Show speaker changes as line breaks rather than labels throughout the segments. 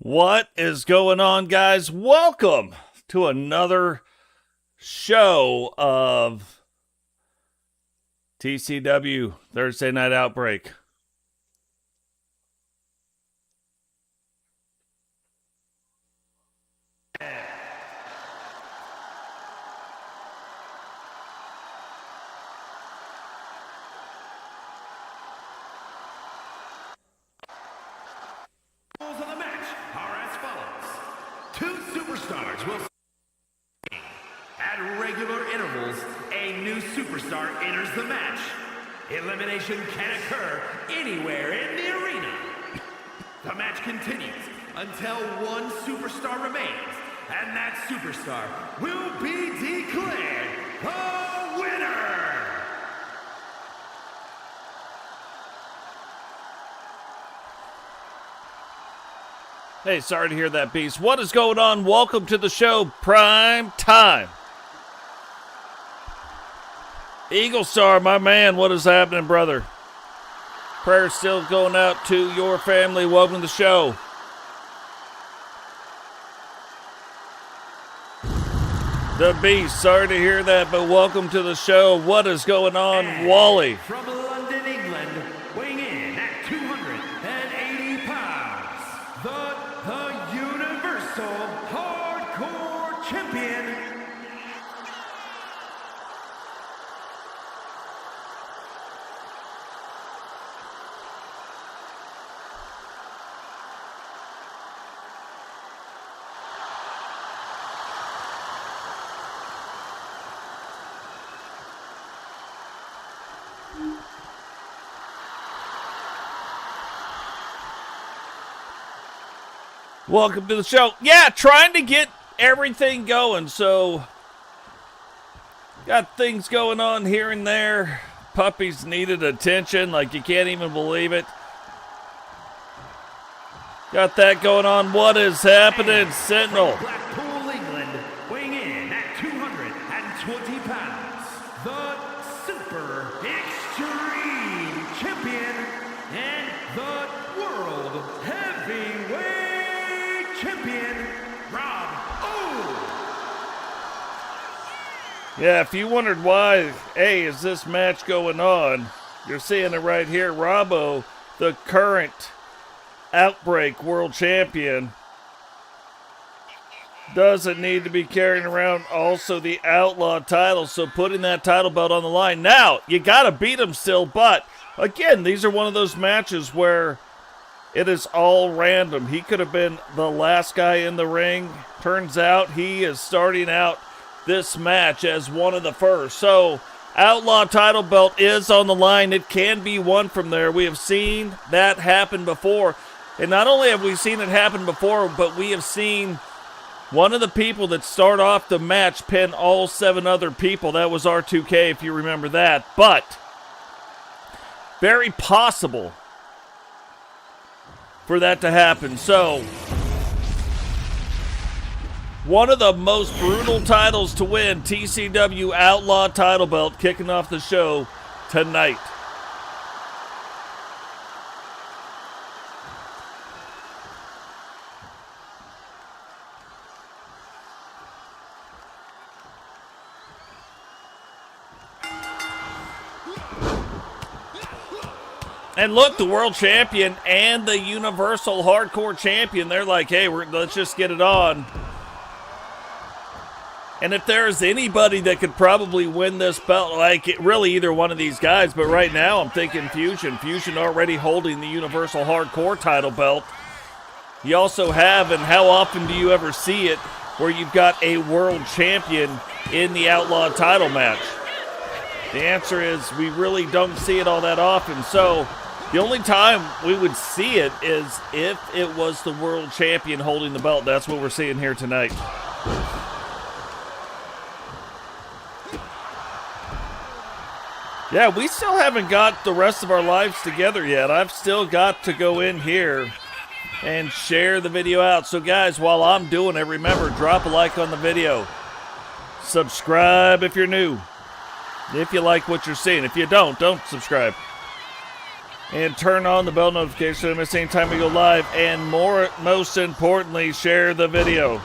What is going on, guys? Welcome to another show of TCW Thursday Night Outbreak.
Rules of the match are as follows. Two superstars will at regular intervals. A new superstar enters the match. Elimination can occur anywhere in the arena. The match continues until one superstar remains, and that superstar will be declared the winner.
Hey, sorry to hear that, Beast. What is going on? Welcome to the show, Prime Time. Eagle Star, my man, what is happening, brother? Prayers still going out to your family. Welcome to the show. The Beast, sorry to hear that, but welcome to the show. What is going on,
And
Wally?
from London, England, weighing in at 280 pounds, the Universal Hardcore Champion,
Welcome to the show. Yeah, trying to get everything going. So, got things going on here and there. Puppies needed attention, like you can't even believe it. Got that going on. What is happening, Sentinel?
Blackpool, England, weighing in at 220 pounds, the Super Extreme Champion and the World Heavyweight Champion, Rob O.
Yeah, if you wondered why, hey, is this match going on? You're seeing it right here. Robbo, the current Outbreak World Champion, doesn't need to be carrying around also the Outlaw title, so putting that title belt on the line. Now, you got to beat him still, but again, these are one of those matches where it is all random. He could have been the last guy in the ring. Turns out he is starting out this match as one of the first. So, Outlaw title belt is on the line. It can be won from there. We have seen that happen before. And not only have we seen it happen before, but we have seen one of the people that start off the match pin all 7 other people. That was R2K, if you remember that. But very possible for that to happen. So, one of the most brutal titles to win, TCW Outlaw title belt, kicking off the show tonight. And look, the world champion and the Universal Hardcore Champion, they're like, hey, let's just get it on. And if there's anybody that could probably win this belt, like really either one of these guys, but right now I'm thinking Fusion. Fusion already holding the Universal Hardcore title belt. You also have, and how often do you ever see it, where you've got a world champion in the Outlaw title match? The answer is we really don't see it all that often. So the only time we would see it is if it was the world champion holding the belt. That's what we're seeing here tonight. Yeah, we still haven't got the rest of our lives together yet. I've still got to go in here and share the video out. So guys, while I'm doing it, remember, drop a like on the video. Subscribe if you're new. If you like what you're seeing. If you don't subscribe. And turn on the bell notification so you don't miss any time we go live. And most importantly, share the video.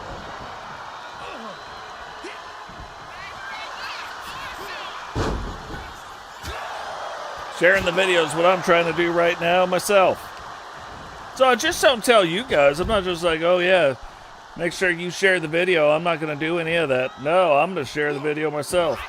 Sharing the video is what I'm trying to do right now myself. So I just don't tell you guys. I'm not just like, oh yeah, make sure you share the video. I'm not going to do any of that. No, I'm going to share the video myself.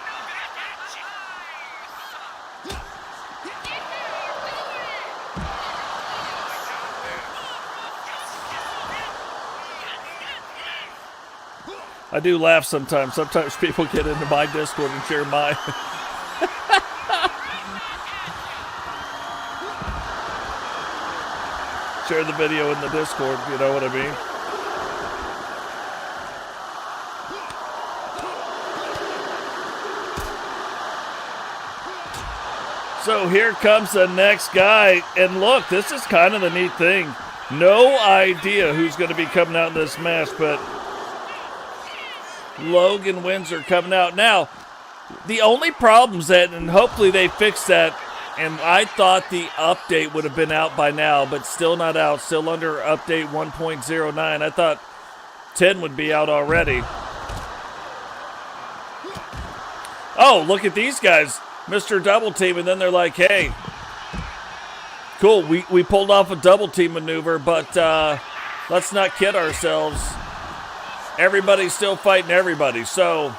I do laugh sometimes. Sometimes people get into my Discord and share mine. Share the video in the Discord, you know what I mean? So here comes the next guy. And look, this is kind of the neat thing. No idea who's going to be coming out in this match, but Logan wins are coming out. Now, the only problems that, and hopefully they fix that, and I thought the update would have been out by now, but still not out, still under update 1.09. I thought 10 would be out already. Oh, look at these guys. Mr. Double Team, and then they're like, hey, cool, we pulled off a double team maneuver, but let's not kid ourselves. Everybody's still fighting everybody. So,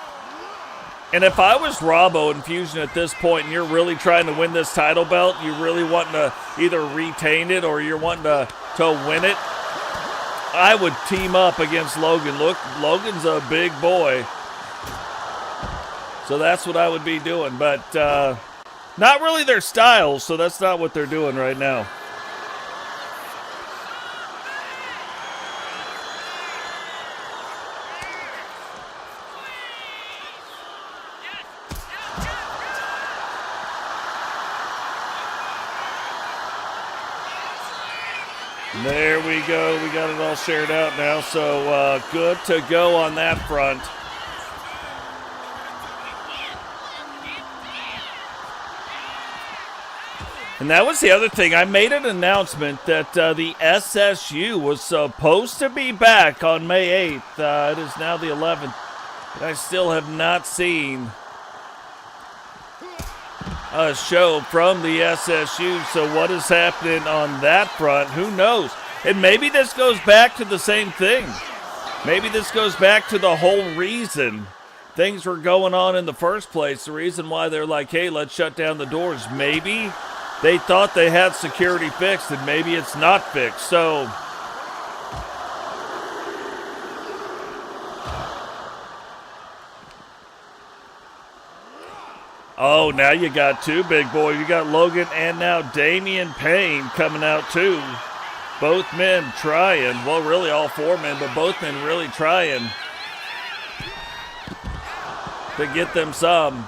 and if I was Robbo and Fusion at this point and you're really trying to win this title belt, you really wanting to either retain it or you're wanting to win it, I would team up against Logan. Look, Logan's a big boy. So that's what I would be doing. But not really their style, so that's not what they're doing right now. There we go. We got it all shared out now, so good to go on that front. And that was the other thing. I made an announcement that the SSU was supposed to be back on May 8th. It is now the 11th. And I still have not seen a show from the SSU, so what is happening on that front, who knows? And maybe this goes back to the same thing. Maybe this goes back to the whole reason things were going on in the first place, the reason why they're like, hey, let's shut down the doors. Maybe they thought they had security fixed, and maybe it's not fixed. So oh, now you got two big boys. You got Logan and now Damian Payne coming out too. Both men trying. Well, really all four men, but both men really trying to get them some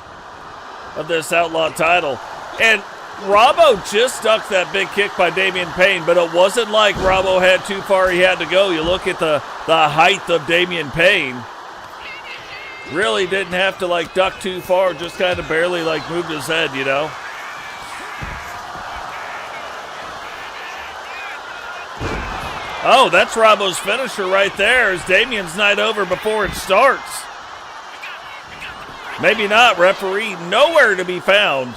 of this Outlaw title. And Robbo just ducked that big kick by Damian Payne, but it wasn't like Robbo had too far he had to go. You look at the height of Damian Payne. Really didn't have to like duck too far, just kind of barely like moved his head, you know. Oh, that's Robbo's finisher right there as Damian's night over before it starts. Maybe not, referee nowhere to be found.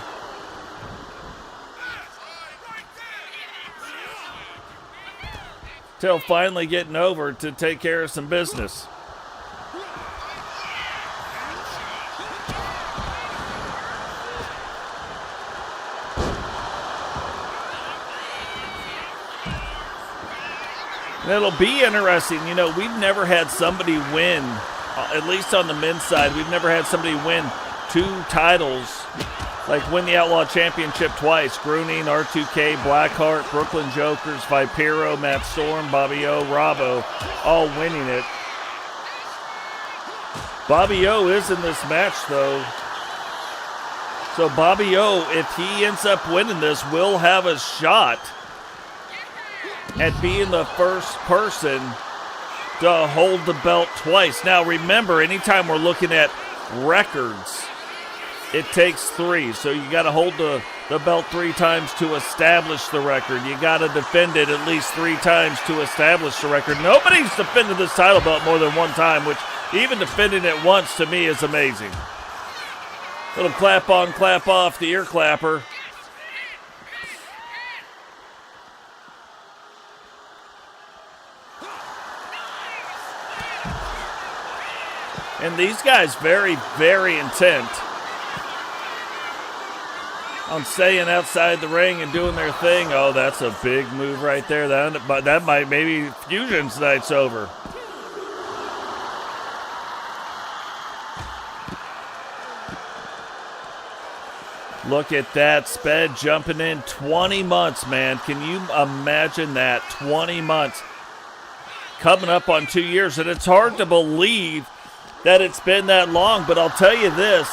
Till finally getting over to take care of some business. And it'll be interesting. You know, we've never had somebody win, at least on the men's side, we've never had somebody win two titles, like win the Outlaw Championship twice. Gruning, R2K, Blackheart, Brooklyn Jokers, Vipero, Matt Storm, Bobby O, Robbo, all winning it. Bobby O is in this match, though. So Bobby O, if he ends up winning this, will have a shot at being the first person to hold the belt twice. Now remember, anytime we're looking at records it takes 3. So you got to hold the belt 3 times to establish the record. You got to defend it at least 3 times to establish the record. Nobody's defended this title belt more than 1 time, which even defending it once to me is amazing. Little clap on, clap off, the ear clapper. And these guys very, very intent on staying outside the ring and doing their thing. Oh, that's a big move right there. That might maybe Fusion's night's over. Look at that. Sped jumping in 20 months, man. Can you imagine that? 20 months. Coming up on 2 years. And it's hard to believe that it's been that long. But I'll tell you this.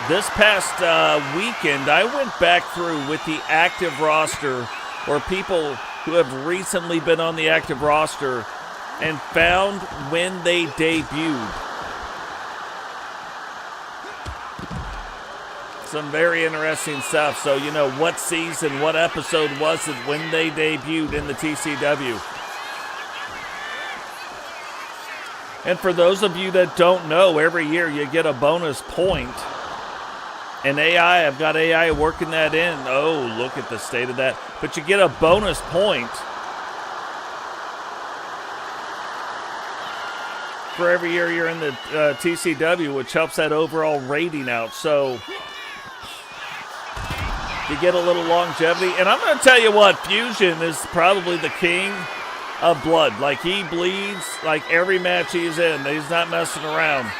This past weekend, I went back through with the active roster, or people who have recently been on the active roster, and found when they debuted. Some very interesting stuff. So, you know, what season, what episode was it when they debuted in the TCW? And for those of you that don't know, every year you get a bonus point. And AI, I've got AI working that in. Oh, look at the state of that. But you get a bonus point for every year you're in the TCW, which helps that overall rating out. So you get a little longevity. And I'm going to tell you what, Fusion is probably the king of blood. Like, he bleeds like every match he's in. He's not messing around.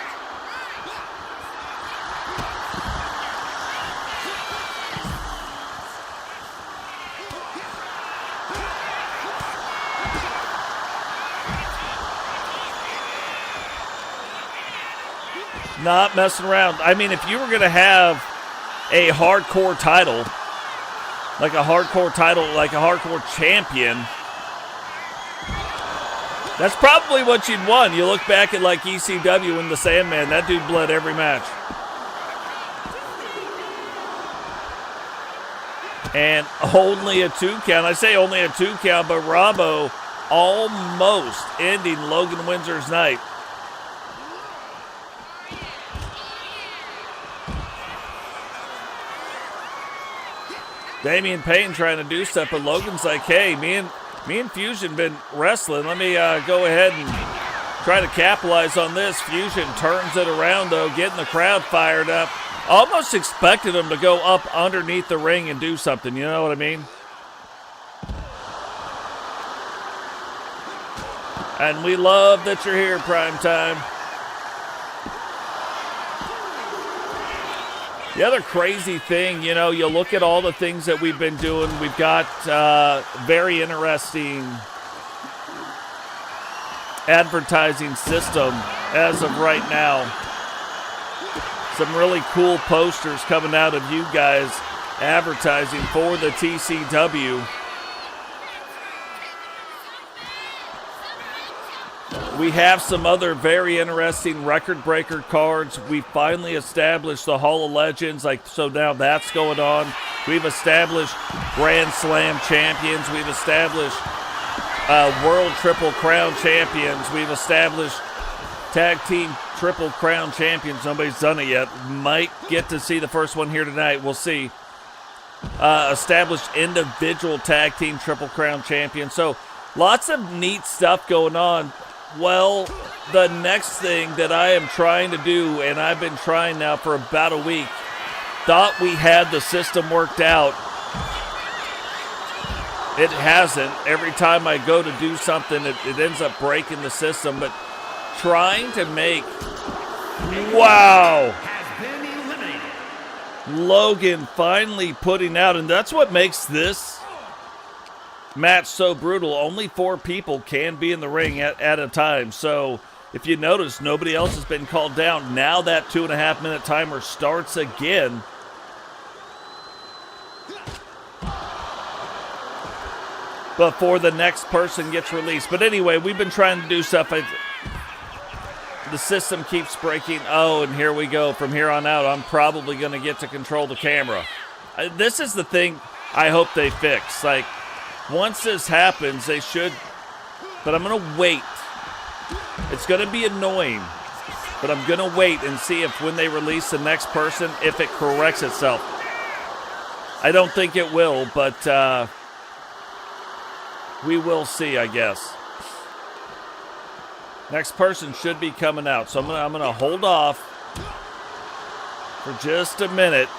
Not messing around. I mean, if you were going to have a hardcore title, like a hardcore champion, that's probably what you'd want. You look back at like ECW and the Sandman, that dude bled every match. And only a 2 count. I say only a 2 count, but Robbo almost ending Logan Windsor's night. Damian Payne trying to do stuff, but Logan's like, hey, me and Fusion been wrestling. Let me go ahead and try to capitalize on this. Fusion turns it around, though, getting the crowd fired up. Almost expected him to go up underneath the ring and do something, you know what I mean? And we love that you're here, Prime Time. The other crazy thing, you know, you look at all the things that we've been doing. We've got very interesting advertising system as of right now. Some really cool posters coming out of you guys advertising for the TCW. We have some other very interesting record breaker cards. We finally established the Hall of Legends, so now that's going on. We've established Grand Slam champions. We've established World Triple Crown champions. We've established Tag Team Triple Crown champions. Nobody's done it yet. Might get to see the first one here tonight. We'll see. Established individual Tag Team Triple Crown champions. So lots of neat stuff going on. Well, the next thing that I am trying to do, and I've been trying now for about a week, thought we had the system worked out. It hasn't. Every time I go to do something, it ends up breaking the system. But trying to make, wow, Logan finally putting out, and that's what makes this match so brutal. Only 4 people can be in the ring at a time. So if you notice, nobody else has been called down. Now that 2.5 minute timer starts again. Before the next person gets released. But anyway, we've been trying to do stuff. the system keeps breaking. Oh, and here we go. From here on out, I'm probably going to get to control the camera. This is the thing I hope they fix. Like, once this happens, they should... But I'm going to wait. It's going to be annoying. But I'm going to wait and see if when they release the next person, if it corrects itself. I don't think it will, but we will see, I guess. Next person should be coming out. So I'm gonna hold off for just a minute.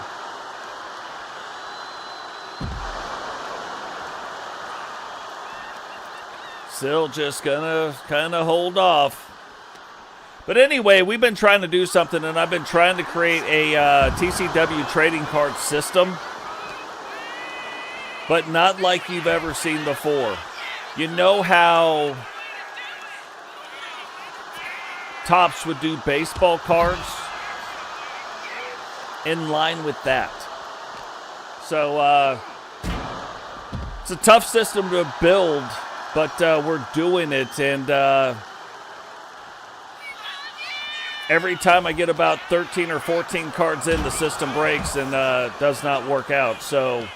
Still just gonna kind of hold off. But anyway, we've been trying to do something, and I've been trying to create a TCW trading card system, but not like you've ever seen before. You know how Topps would do baseball cards? In line with that. So, it's a tough system to build, but we're doing it, and every time I get about 13 or 14 cards in, the system breaks and does not work out. So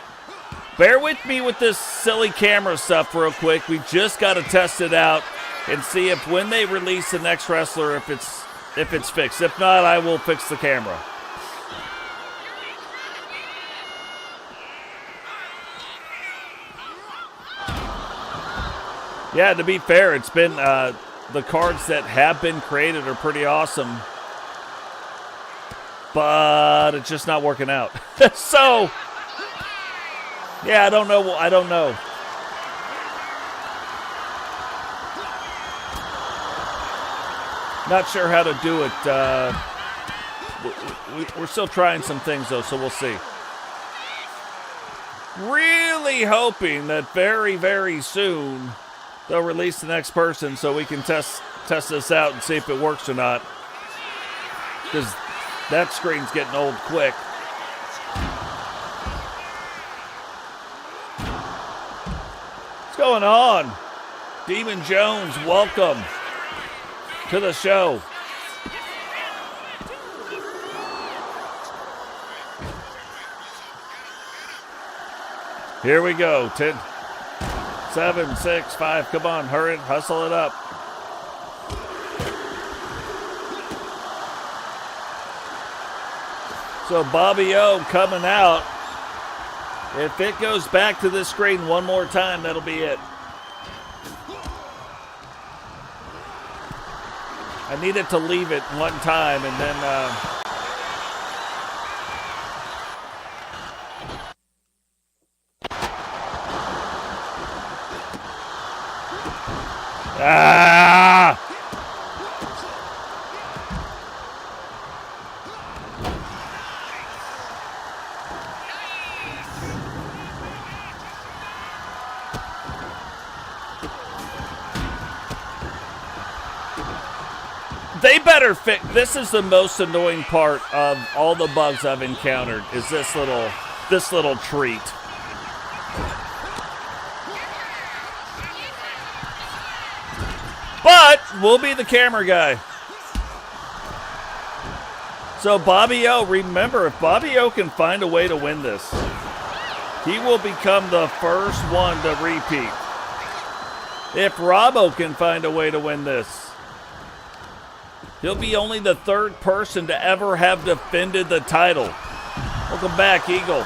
bear with me with this silly camera stuff real quick. We just got to test it out and see if when they release the next wrestler, if it's fixed. If not, I will fix the camera. Yeah, to be fair, it's been the cards that have been created are pretty awesome, but it's just not working out. So, yeah, I don't know. Not sure how to do it. We're still trying some things, though, so we'll see. Really hoping that very, very soon they'll release the next person so we can test this out and see if it works or not. Because that screen's getting old quick. What's going on? Demon Jones, welcome to the show. Here we go. 10, 7, 6, 5. Come on, hurry, hustle it up. So Bobby O coming out. If it goes back to this screen one more time, that'll be it. I needed to leave it one time and then They better fix. This is the most annoying part of all the bugs I've encountered. Is this little treat. But we'll be the camera guy. So Bobby O, remember, if Bobby O can find a way to win this, he will become the first one to repeat. If Robbo can find a way to win this, he'll be only the third person to ever have defended the title. Welcome back, Eagle.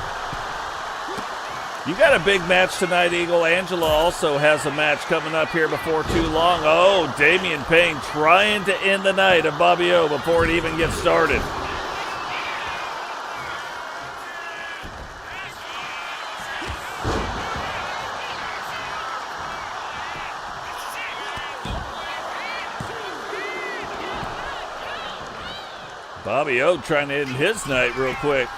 You got a big match tonight, Eagle. Angela also has a match coming up here before too long. Oh, Damian Payne trying to end the night of Bobby O before it even gets started. Bobby O trying to end his night real quick.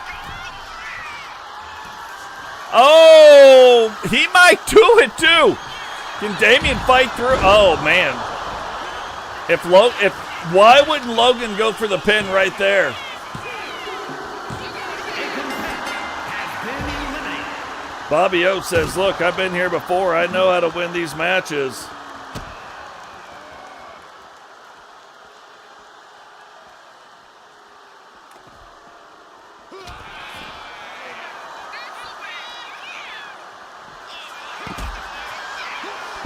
Oh, he might do it too. Can Damian fight through? Oh man. Why wouldn't Logan go for the pin right there? Bobby O says, look, I've been here before. I know how to win these matches.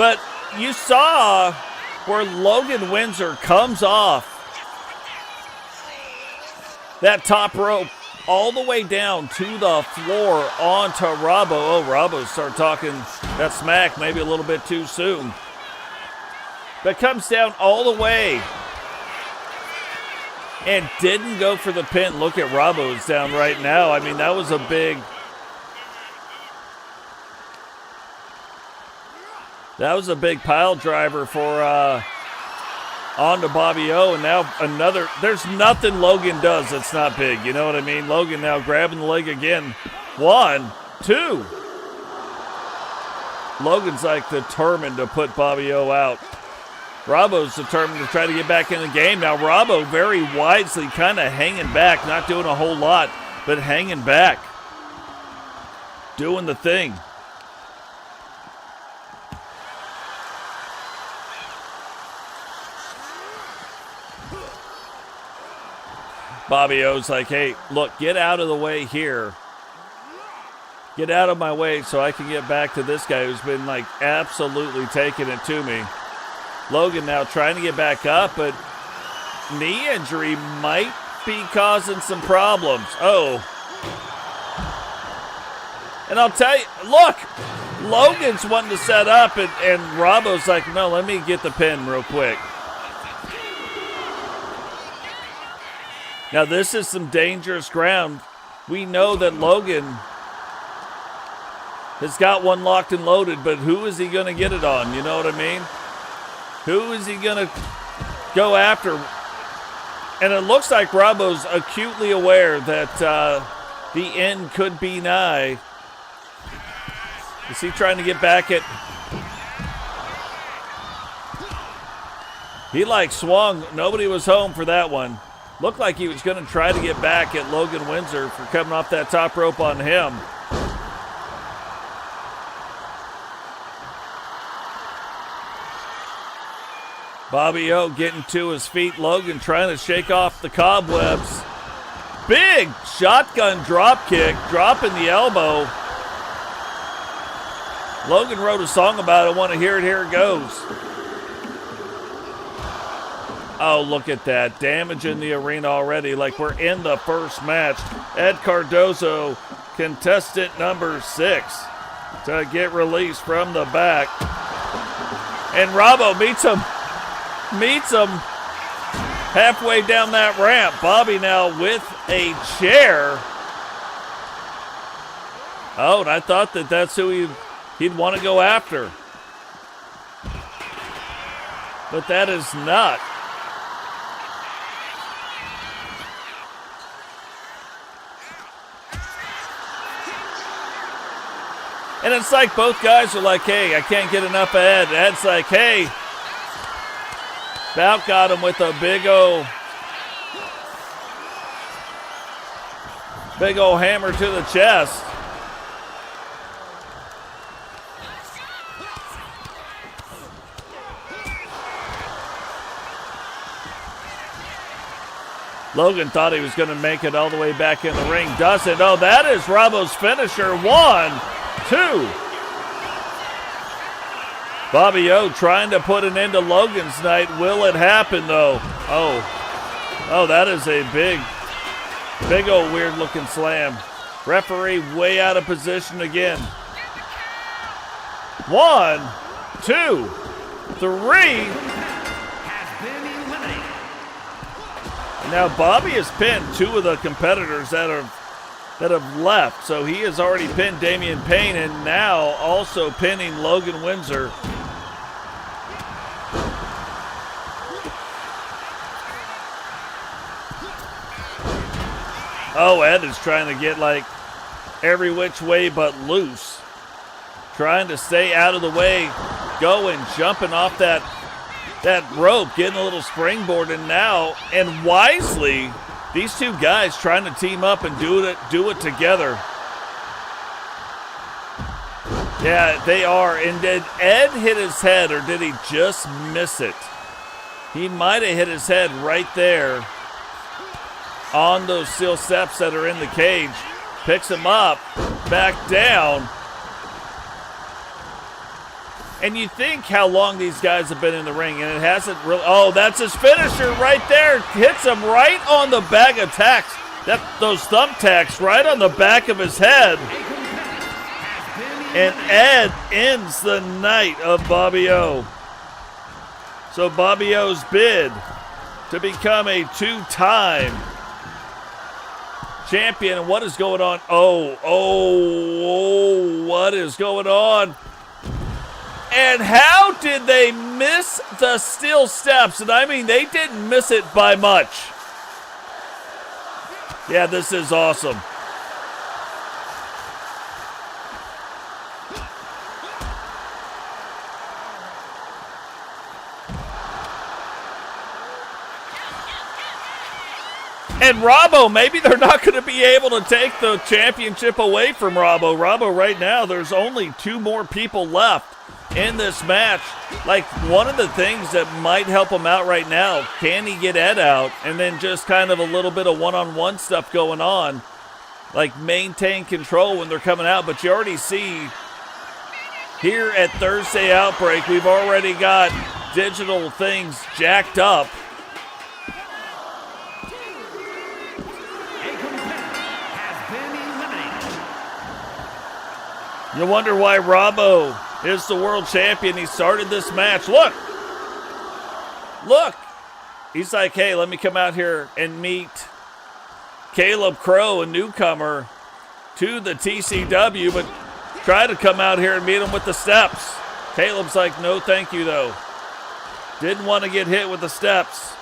But you saw where Logan Windsor comes off that top rope all the way down to the floor onto Robbo. Oh, Robbo start talking that smack maybe a little bit too soon. But comes down all the way and didn't go for the pin. Look at Robbo's down right now. I mean, that was a big... That was a big pile driver for on to Bobby O, and now another. There's nothing Logan does that's not big. You know what I mean? Logan now grabbing the leg again. 1, 2. Logan's like determined to put Bobby O out. Robbo's determined to try to get back in the game. Now Robbo very wisely kind of hanging back, not doing a whole lot, but hanging back. Doing the thing. Bobby O's like, hey, look, get out of the way here. Get out of my way so I can get back to this guy who's been, like, absolutely taking it to me. Logan now trying to get back up, but knee injury might be causing some problems. Oh. And I'll tell you, look, Logan's wanting to set up, and Robbo's like, no, let me get the pin real quick. Now, this is some dangerous ground. We know that Logan has got one locked and loaded, but who is he going to get it on? You know what I mean? Who is he going to go after? And it looks like Robbo's acutely aware that the end could be nigh. Is he trying to get back at... He, like, swung. Nobody was home for that one. Looked like he was going to try to get back at Logan Windsor for coming off that top rope on him. Bobby O getting to his feet. Logan trying to shake off the cobwebs. Big shotgun drop kick, dropping the elbow. Logan wrote a song about it. I want to hear it. Here it goes. Oh, look at that. Damage in the arena already, like we're in the first match. Ed Cardozo, contestant number 6, to get released from the back. And Robbo meets him halfway down that ramp. Bobby now with a chair. Oh, and I thought that's who he'd want to go after. But that is not. And it's like both guys are like, hey, I can't get enough of Ed. Ed's like, hey. Bout got him with a big old hammer to the chest. Logan thought he was going to make it all the way back in the ring. Doesn't. Oh, that is Robbo's finisher. 1, 2. Bobby O trying to put an end to Logan's night. Will it happen, though? Oh, that is a big old weird looking slam. Referee way out of position again. 1, 2, 3. Now Bobby has pinned 2 of the competitors that have left. So he has already pinned Damian Payne and now also pinning Logan Windsor. Oh, Ed is trying to get like every which way but loose. Trying to stay out of the way. Going, jumping off that rope, getting a little springboard, and wisely, these 2 guys trying to team up and do it together. Yeah, they are. And did Ed hit his head, or did he just miss it? He might have hit his head right there on those steel steps that are in the cage. Picks him up, back down. And you think how long these guys have been in the ring, and it hasn't really. Oh, that's his finisher right there. Hits him right on the bag of tacks. Those thumbtacks right on the back of his head. And Ed ends the night of Bobby O. So Bobby O's bid to become a two-time champion. And what is going on? Oh, what is going on? And how did they miss the steel steps? And I mean, they didn't miss it by much. Yeah, this is awesome. And Robbo, maybe they're not going to be able to take the championship away from Robbo. Robbo right now, there's only 2 more people left in this match. Like, one of the things that might help him out right now, can he get Ed out? And then just kind of a little bit of one-on-one stuff going on. Like, maintain control when they're coming out. But you already see here at Thursday Outbreak, we've already got digital things jacked up. You wonder why Robbo is the world champion. He started this match. Look. He's like, hey, let me come out here and meet Caleb Crow, a newcomer to the TCW, but try to come out here and meet him with the steps. Caleb's like, no, thank you, though. Didn't want to get hit with the steps.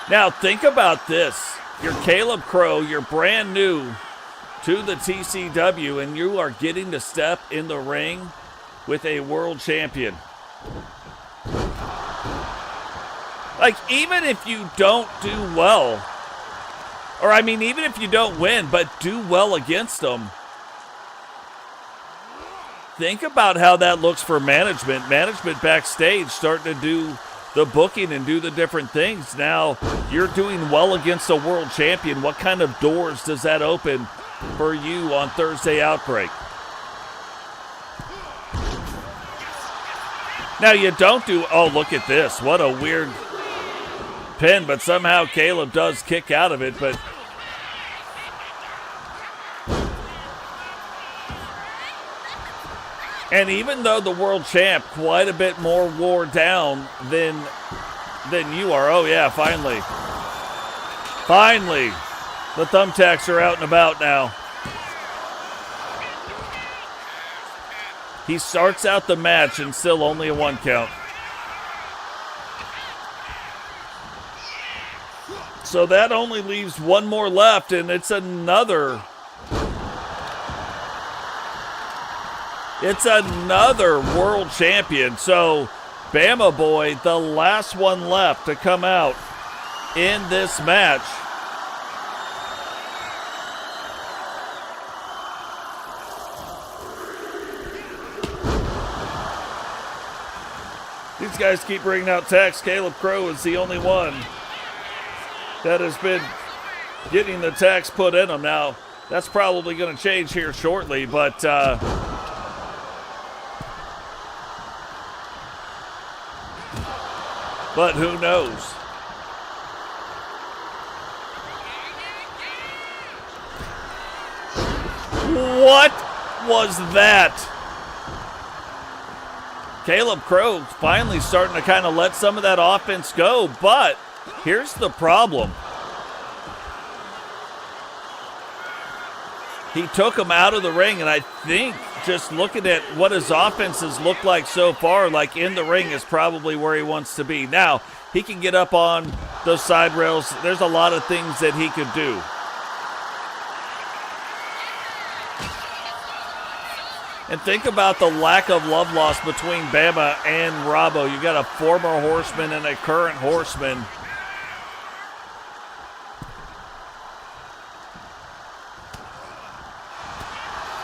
Now, think about this. You're Caleb Crow. You're brand new to the TCW, and you are getting to step in the ring with a world champion. Like, even if you don't do well, or I mean, even if you don't win, but do well against them, think about how that looks for management. Management backstage starting to do the booking and do the different things. Now, you're doing well against a world champion. What kind of doors does that open for you on Thursday Outbreak? Now, you don't do, oh, look at this. What a weird pin, but somehow Caleb does kick out of it, but and even though the world champ quite a bit more wore down than you are. Oh yeah, finally. The thumbtacks are out and about now. He starts out the match and still only a 1 count. So that only leaves 1 more left, and it's another world champion. So, Bama Boy, the last one left to come out in this match. These guys keep bringing out tax. Caleb Crow is the only one that has been getting the tax put in him. Now, that's probably going to change here shortly, but who knows? What was that? Caleb Crow finally starting to kind of let some of that offense go, but here's the problem. He took him out of the ring, and I think just looking at what his offenses look like so far, like in the ring is probably where he wants to be. Now, he can get up on those side rails. There's a lot of things that he could do. And think about the lack of love lost between Bama and Robbo. You got a former horseman and a current horseman.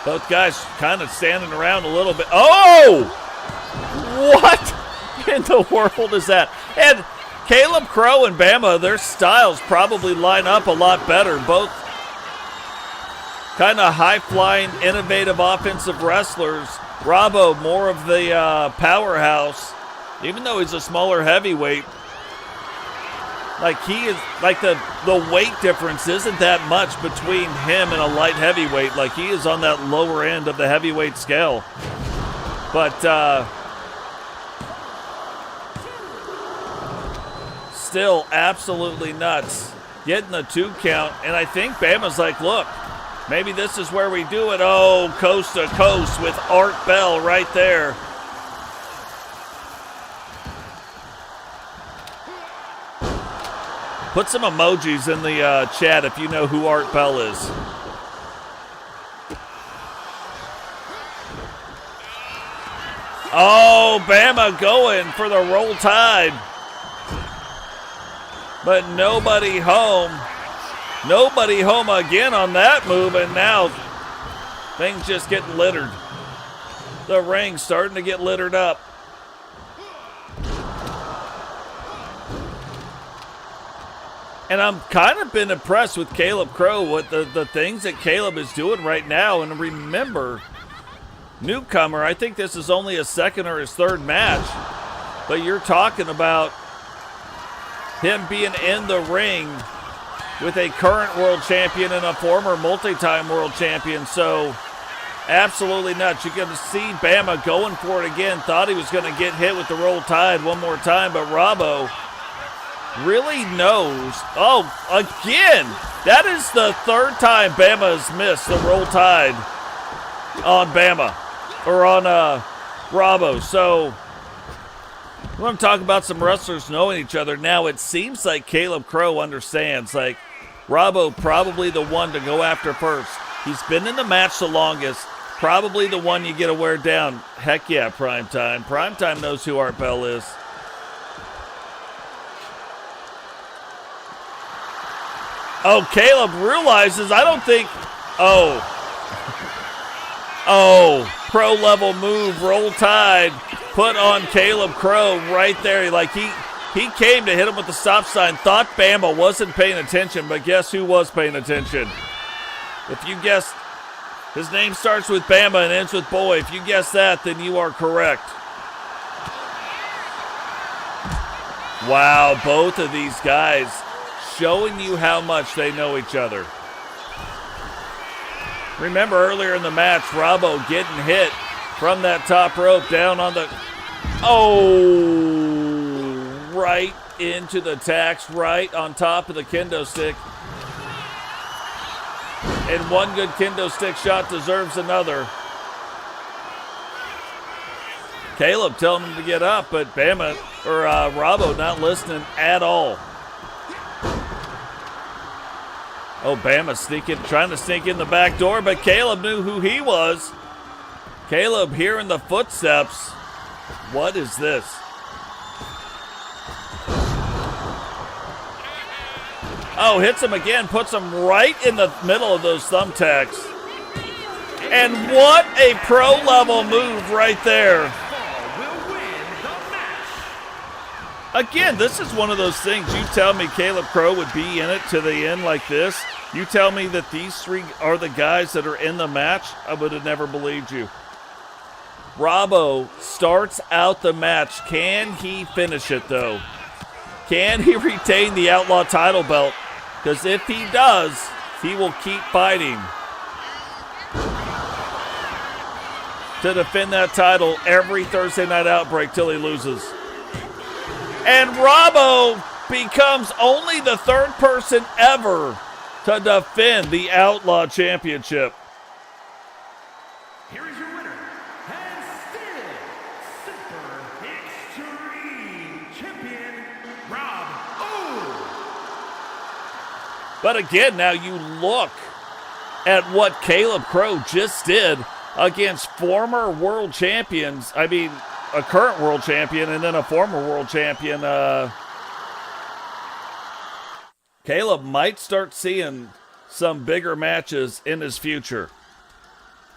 Both guys kind of standing around a little bit. Oh! What in the world is that? And Caleb Crow and Bama, their styles probably line up a lot better. Both kind of high-flying, innovative offensive wrestlers. Robbo, more of the powerhouse, even though he's a smaller heavyweight. Like he is, like the weight difference isn't that much between him and a light heavyweight. Like he is on that lower end of the heavyweight scale. But still absolutely nuts. Getting the 2 count, and I think Bama's like, look, maybe this is where we do it. Oh, coast to coast with Art Bell right there. Put some emojis in the chat if you know who Art Bell is. Oh, Bama going for the roll tide. But nobody home. Nobody home again on that move, and now things just getting littered. The ring's starting to get littered up. And I'm kind of been impressed with Caleb Crow, with the things that Caleb is doing right now. And remember, newcomer, I think this is only his second or his third match. But you're talking about him being in the ring with a current world champion and a former multi-time world champion. So absolutely nuts. You can see Bama going for it again. Thought he was going to get hit with the roll tide one more time, but Robbo really knows. Oh, again, that is the third time Bama has missed the roll tide on Bama, or on Robbo. So we want to talk about some wrestlers knowing each other. Now it seems like Caleb Crow understands, like, Robbo probably the one to go after first. He's been in the match the longest, probably the one you get to wear down. Heck yeah, Primetime. Primetime knows who Art Bell is. Oh, Caleb realizes, I don't think, oh, pro level move, roll tide, put on Caleb Crow right there. Like he came to hit him with the stop sign, thought Bama wasn't paying attention, but guess who was paying attention? If you guessed, his name starts with Bama and ends with boy. If you guessed that, then you are correct. Wow, both of these guys showing you how much they know each other. Remember earlier in the match, Robbo getting hit from that top rope down on the, right into the tacks, right on top of the kendo stick. And one good kendo stick shot deserves another. Caleb telling him to get up, but Bama, or Robbo not listening at all. Oh, Bama trying to sneak in the back door, but Caleb knew who he was. Caleb hearing the footsteps. What is this? Oh, hits him again, puts him right in the middle of those thumbtacks. And what a pro-level move right there. Again, this is one of those things. You tell me Caleb Crow would be in it to the end like this. You tell me that these three are the guys that are in the match, I would have never believed you. Robbo starts out the match. Can he finish it, though? Can he retain the Outlaw title belt? Because if he does, he will keep fighting to defend that title every Thursday night Outbreak till he loses. And Robbo becomes only the third person ever to defend the Outlaw Championship.
Here is your winner, and still Super Extreme Champion, Robbo.
But again, now you look at what Caleb Crow just did against former world champions. I mean, a current world champion and then a former world champion. Caleb might start seeing some bigger matches in his future.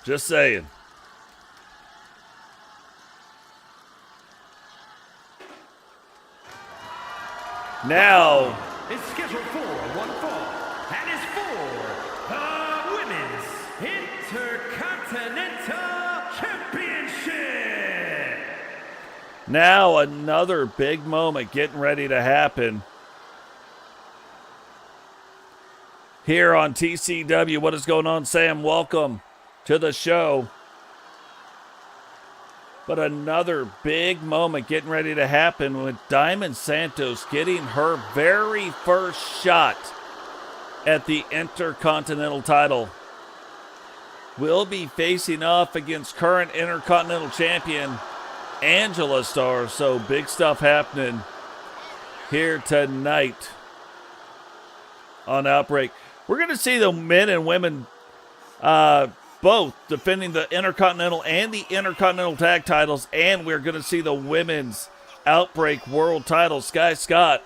Just saying. Now
is scheduled for one fall and is for the Women's Intercontinental Championship.
Now another big moment getting ready to happen here on TCW. What is going on, Sam? Welcome to the show. But another big moment getting ready to happen with Diamond Santos getting her very first shot at the Intercontinental title. Will be facing off against current Intercontinental Champion Angela Starr. So big stuff happening here tonight on Outbreak. We're going to see the men and women both defending the Intercontinental and the Intercontinental Tag titles, and we're going to see the Women's Outbreak World title. Sky Scott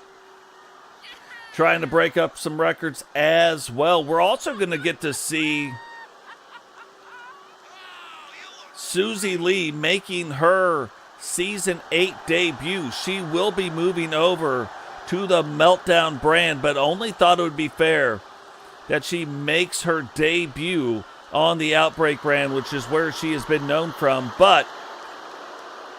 trying to break up some records as well. We're also going to get to see Susie Lee making her Season 8 debut. She will be moving over to the Meltdown brand, but only thought it would be fair that she makes her debut on the Outbreak brand, which is where she has been known from. But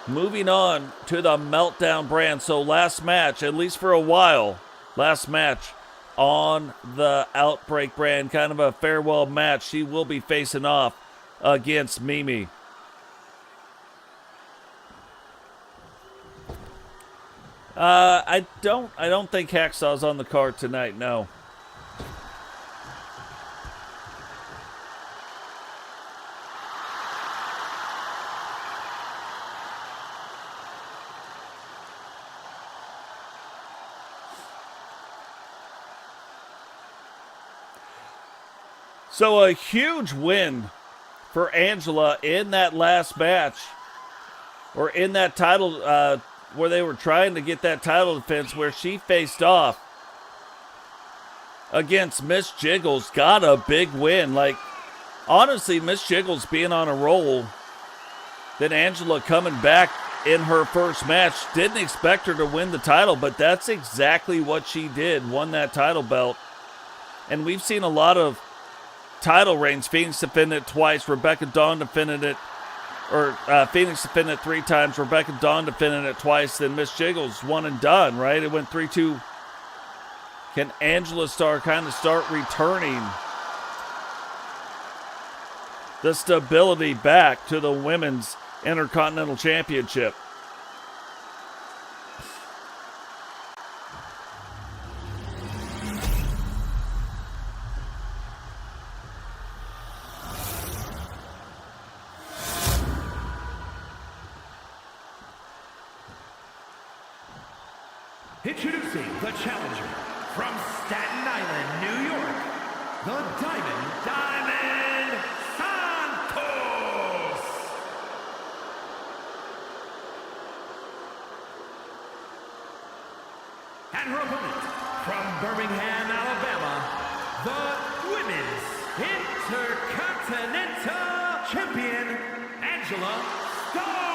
moving on to the Meltdown brand. So last match, at least for a while, last match on the Outbreak brand, kind of a farewell match. She will be facing off against Mimi. I don't think Hacksaw's on the card tonight, no. So a huge win for Angela in that last match, or in that title, where they were trying to get that title defense, where she faced off against Miss Jiggles. Got a big win. Like, honestly, Miss Jiggles being on a roll, then Angela coming back in her first match. Didn't expect her to win the title, but that's exactly what she did. Won that title belt. And we've seen a lot of title reigns. Phoenix defended it twice. Rebecca Dawn defended it, Phoenix defended it 3 times. Rebecca Dawn defended it twice. Then Miss Jiggles, one and done, right? It went 3-2. Can Angela Starr kind of start returning the stability back to the Women's Intercontinental Championship?
Introducing the challenger from Staten Island, New York, the Diamond Santos. And her opponent from Birmingham, Alabama, the Women's Intercontinental Champion, Angela Starr.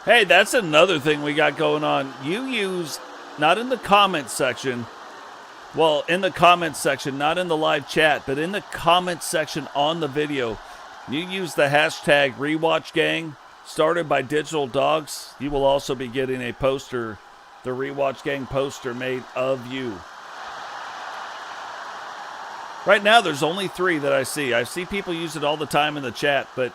Hey, that's another thing we got going on. You use, not in the comments section, well, in the comments section, not in the live chat, but in the comments section on the video, you use the hashtag RewatchGang, started by Digital Dogs. You will also be getting a poster, the Rewatch Gang poster made of you. Right now, there's only 3 that I see. I see people use it all the time in the chat, but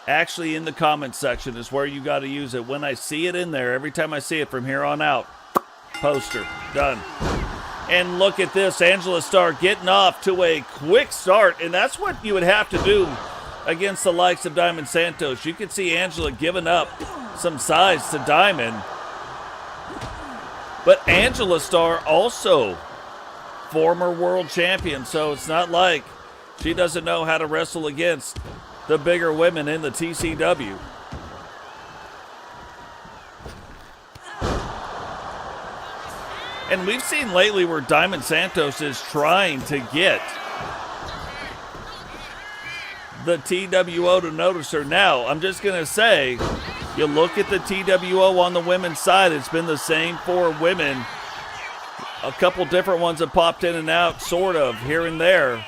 actually in the comments section is where you got to use it. When I see it in there, every time I see it from here on out, poster, done. And look at this, Angela Starr getting off to a quick start, and that's what you would have to do against the likes of Diamond Santos. You can see Angela giving up some size to Diamond. But Angela Starr also former world champion, so it's not like she doesn't know how to wrestle against the bigger women in the TCW. And we've seen lately where Diamond Santos is trying to get the TWO to notice her. Now, I'm just going to say, You look at the TWO on the women's side, it's been the same for women. A couple different ones have popped in and out, sort of, here and there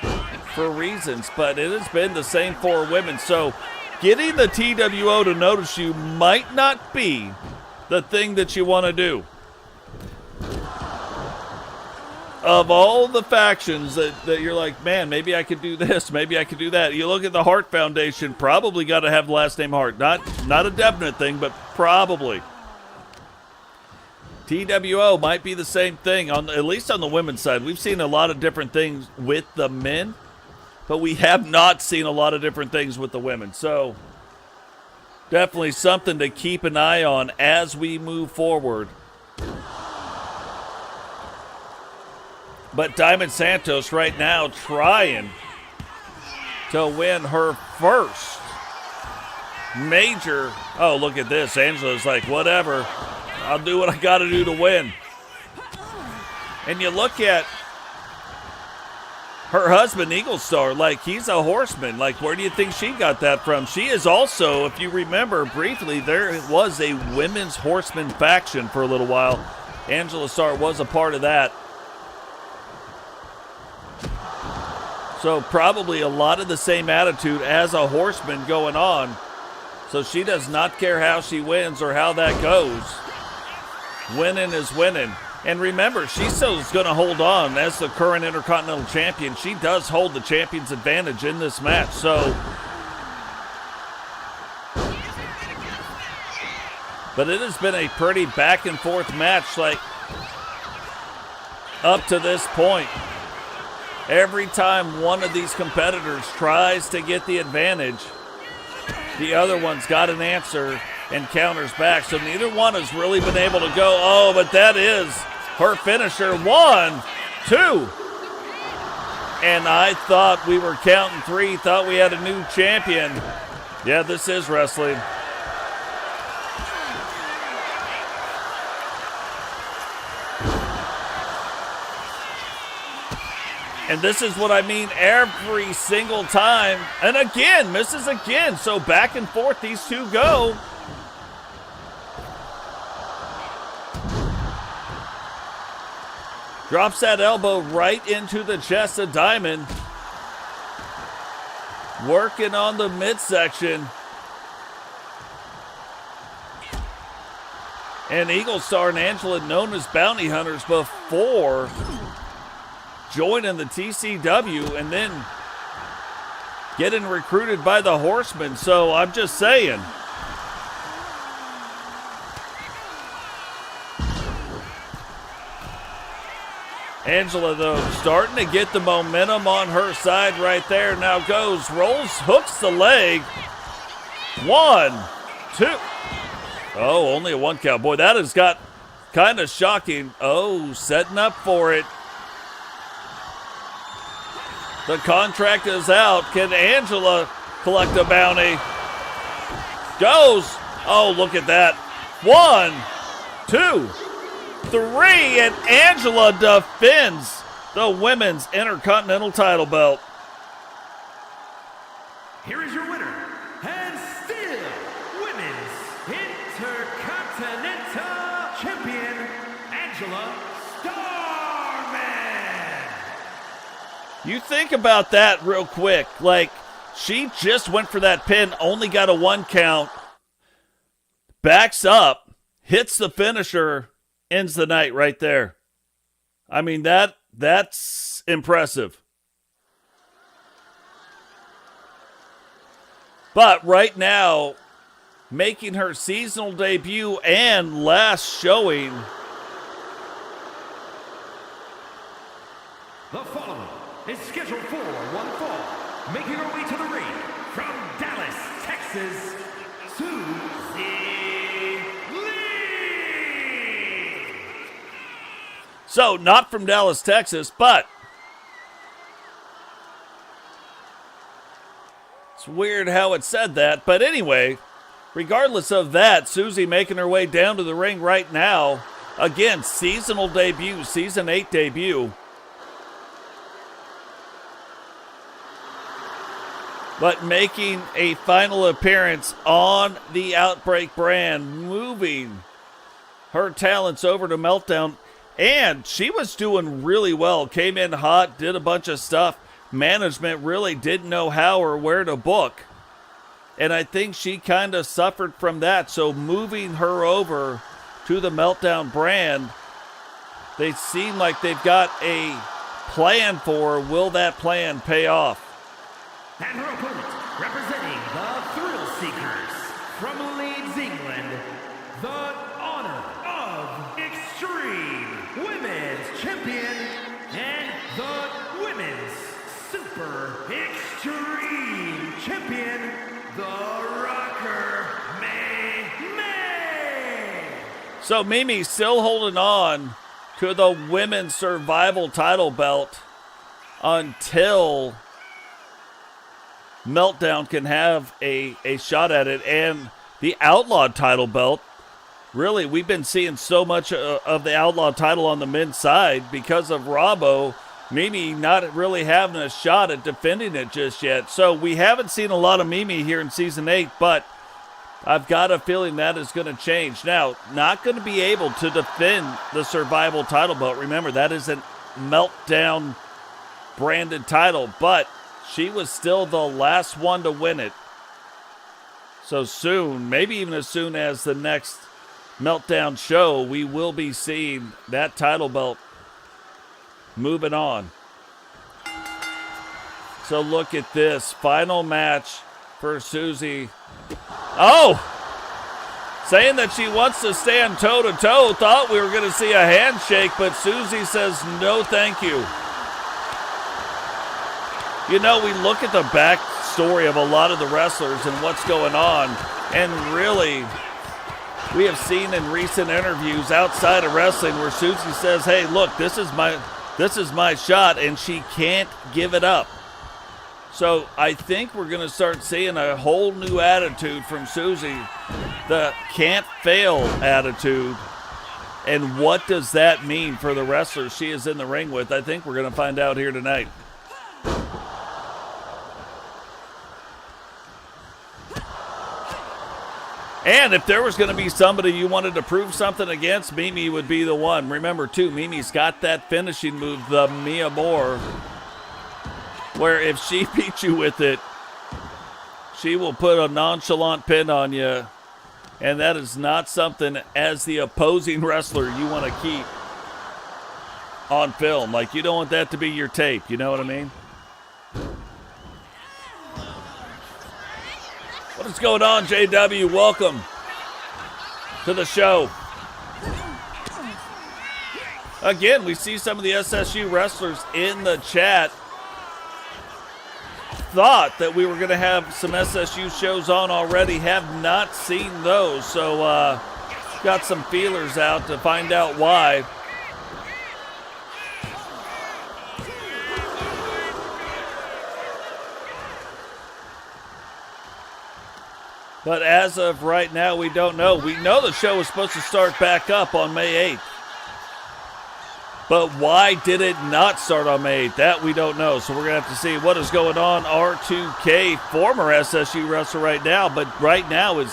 for reasons, but it has been the same for women. So getting the TWO to notice you might not be the thing that you want to do. Of all the factions that you're like, man, maybe I could do this, maybe I could do that. You look at the Hart Foundation, probably got to have the last name Hart. Not a definite thing, but probably. TWO might be the same thing, at least on the women's side. We've seen a lot of different things with the men, but we have not seen a lot of different things with the women. So definitely something to keep an eye on as we move forward. But Diamond Santos right now trying to win her first major. Oh, look at this. Angela's like, whatever. I'll do what I got to do to win. And you look at her husband, Eagle Star, like he's a horseman. Like, where do you think she got that from? She is also, if you remember briefly, there was a women's horseman faction for a little while. Angela Star was a part of that. So probably a lot of the same attitude as a horseman going on. So she does not care how she wins or how that goes. Winning is winning. And remember, she's still going to hold on as the current Intercontinental Champion. She does hold the champion's advantage in this match. So, but it has been a pretty back and forth match, like up to this point. Every time one of these competitors tries to get the advantage, the other one's got an answer and counters back. So neither one has really been able to go, oh, but that is her finisher. 1, 2. And I thought we were counting 3, thought we had a new champion. Yeah, this is wrestling. And this is what I mean every single time. And again, misses again. So back and forth these two go. Drops that elbow right into the chest of Diamond. Working on the midsection. And Eagle Star and Angela, known as bounty hunters before joining the TCW and then getting recruited by the Horsemen. So I'm just saying. Angela, though, starting to get the momentum on her side right there. Now goes, rolls, hooks the leg. 1, 2. Oh, only a 1 count. Boy, that has got kind of shocking. Oh, setting up for it. The contract is out. Can Angela collect a bounty? Goes. Oh, look at that. 1, 2, 3, and Angela defends the women's Intercontinental title belt.
Here is your winner, and still Women's Intercontinental Champion, Angela Starman.
You think about that real quick. Like, she just went for that pin, only got a 1 count, backs up, hits the finisher, ends the night right there. I mean, that's impressive. But right now, making her seasonal debut and last showing.
The following is scheduled for one fall, making her way to the ring from Dallas, Texas, Susie Lee.
So, not from Dallas, Texas, but it's weird how it said that. But anyway, regardless of that, Susie making her way down to the ring right now. Again, seasonal debut, season 8 debut. but making a final appearance on the Outbreak brand, moving her talents over to Meltdown. And she was doing really well. Came in hot, did a bunch of stuff. Management really didn't know how or where to book. And I think she kind of suffered from that. So moving her over to the Meltdown brand, they seem like they've got a plan for her. Will that plan pay off?
And her opponent, representing the Thrill Seekers from Leeds, England, the Honor of Extreme Women's Champion and the Women's Super Extreme Champion, the Rocker May.
So Mimi's still holding on to the Women's Survival title belt until Meltdown can have a shot at it. And the Outlaw title belt, really, we've been seeing so much of the Outlaw title on the men's side because of Robbo. Mimi not really having a shot at defending it just yet. So we haven't seen a lot of Mimi here in Season 8, but I've got a feeling that is going to change. Now, not going to be able to defend the Survival title belt. Remember, that is a Meltdown branded title, but she was still the last one to win it. So soon, maybe even as soon as the next Meltdown show, we will be seeing that title belt moving on. So look at this. Final match for Susie. Oh! Saying that she wants to stand toe-to-toe. Thought we were going to see a handshake, but Susie says no thank you. You know, we look at the backstory of a lot of the wrestlers and what's going on, and really, we have seen in recent interviews outside of wrestling where Susie says, hey, look, this is my shot, and she can't give it up. So I think we're going to start seeing a whole new attitude from Susie, the can't fail attitude. And what does that mean for the wrestlers she is in the ring with? I think we're going to find out here tonight. And if there was going to be somebody you wanted to prove something against, Mimi would be the one. Remember, too, Mimi's got that finishing move, the Mi Amor, where if she beats you with it, she will put a nonchalant pin on you. And that is not something, as the opposing wrestler, you want to keep on film. Like, you don't want that to be your tape. You know what I mean? What is going on, JW? Welcome to the show. Again, we see some of the SSU wrestlers in the chat. Thought that we were going to have some SSU shows on already. Have not seen those. So, got some feelers out to find out why. But as of right now, we don't know. We know the show was supposed to start back up on May 8th. But why did it not start on May 8th? That we don't know. So we're going to have to see what is going on. R2K, former SSU wrestler right now, but right now his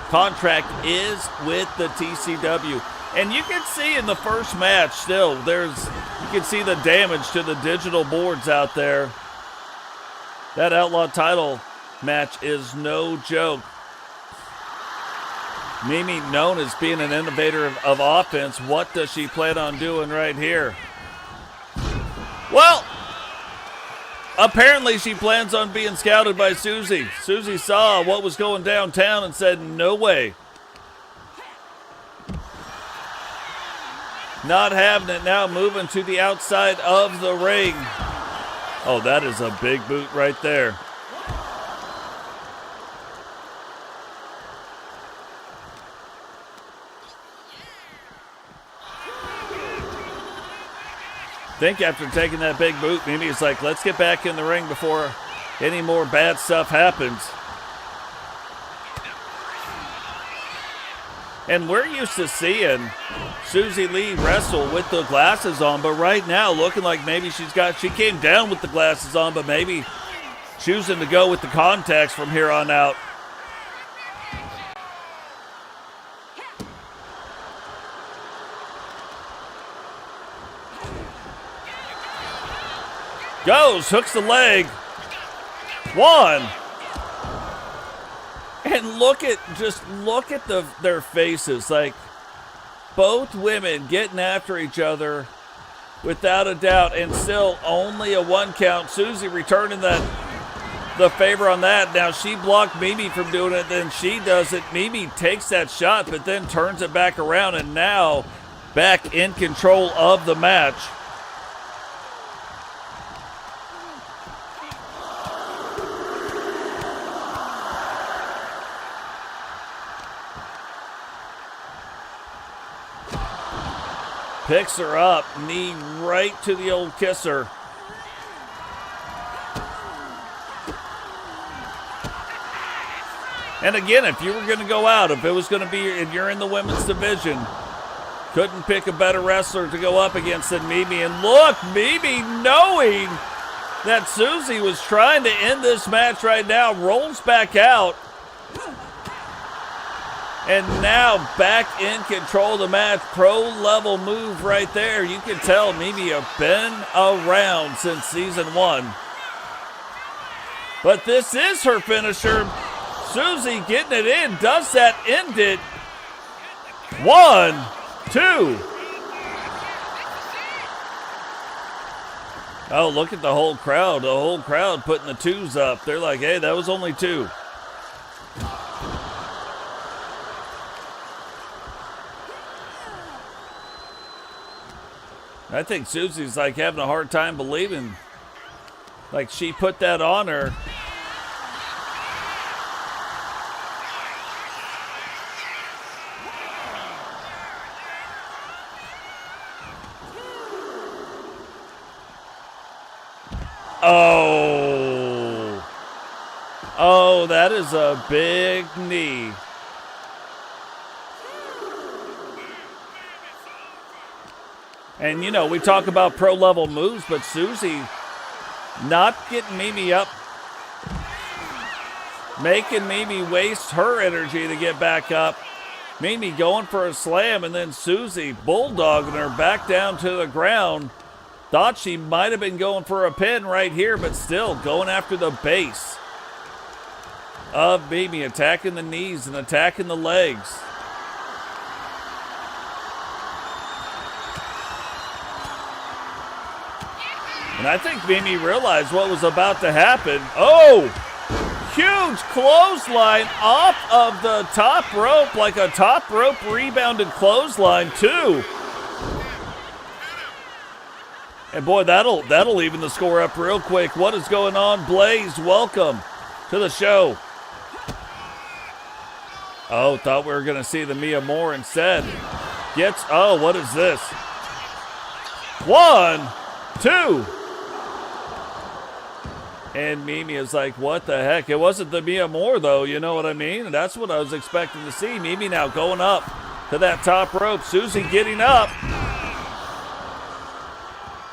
contract is with the TCW. And you can see in the first match still, you can see the damage to the digital boards out there. That Outlaw title match is no joke. Mimi, known as being an innovator of offense, what does she plan on doing right here? Well, apparently she plans on being scouted by Susie. Susie saw what was going downtown and said, no way. Not having it now, moving to the outside of the ring. Oh, that is a big boot right there. I think after taking that big boot, maybe it's like, let's get back in the ring before any more bad stuff happens. And we're used to seeing Susie Lee wrestle with the glasses on, but right now looking like maybe she came down with the glasses on, but maybe choosing to go with the contacts from here on out. Goes, hooks the leg. One. And look at their faces. Like, both women getting after each other without a doubt, and still only a 1 count. Susie returning the favor on that. Now she blocked Mimi from doing it, then she does it. Mimi takes that shot, but then turns it back around, and now back in control of the match. Picks her up, knee right to the old kisser. And again, if you were going to go out, if it was going to be, and you're in the women's division, couldn't pick a better wrestler to go up against than Mimi. And look, Mimi, knowing that Susie was trying to end this match right now, rolls back out. And now back in control of the match. Pro-level move right there. You can tell Mimi have been around since season 1. But this is her finisher. Susie getting it in. Does that end it? 1, 2. Oh, look at the whole crowd. The whole crowd putting the 2s up. They're like, hey, that was only 2. I think Susie's like having a hard time believing, like, she put that on her. Oh, that is a big knee. And, you know, we talk about pro-level moves, but Susie not getting Mimi up, making Mimi waste her energy to get back up. Mimi going for a slam, and then Susie bulldogging her back down to the ground. Thought she might have been going for a pin right here, but still going after the base of Mimi, attacking the knees and attacking the legs. And I think Mimi realized what was about to happen. Oh, huge clothesline off of the top rope, like a top rope rebounded clothesline too. And boy, that'll even the score up real quick. What is going on, Blaze? Welcome to the show. Oh, thought we were gonna see the Mia Moore instead. Oh, what is this? 1, 2. And Mimi is like, what the heck? It wasn't the Mia Moore, though, you know what I mean? And that's what I was expecting to see. Mimi now going up to that top rope. Susie getting up.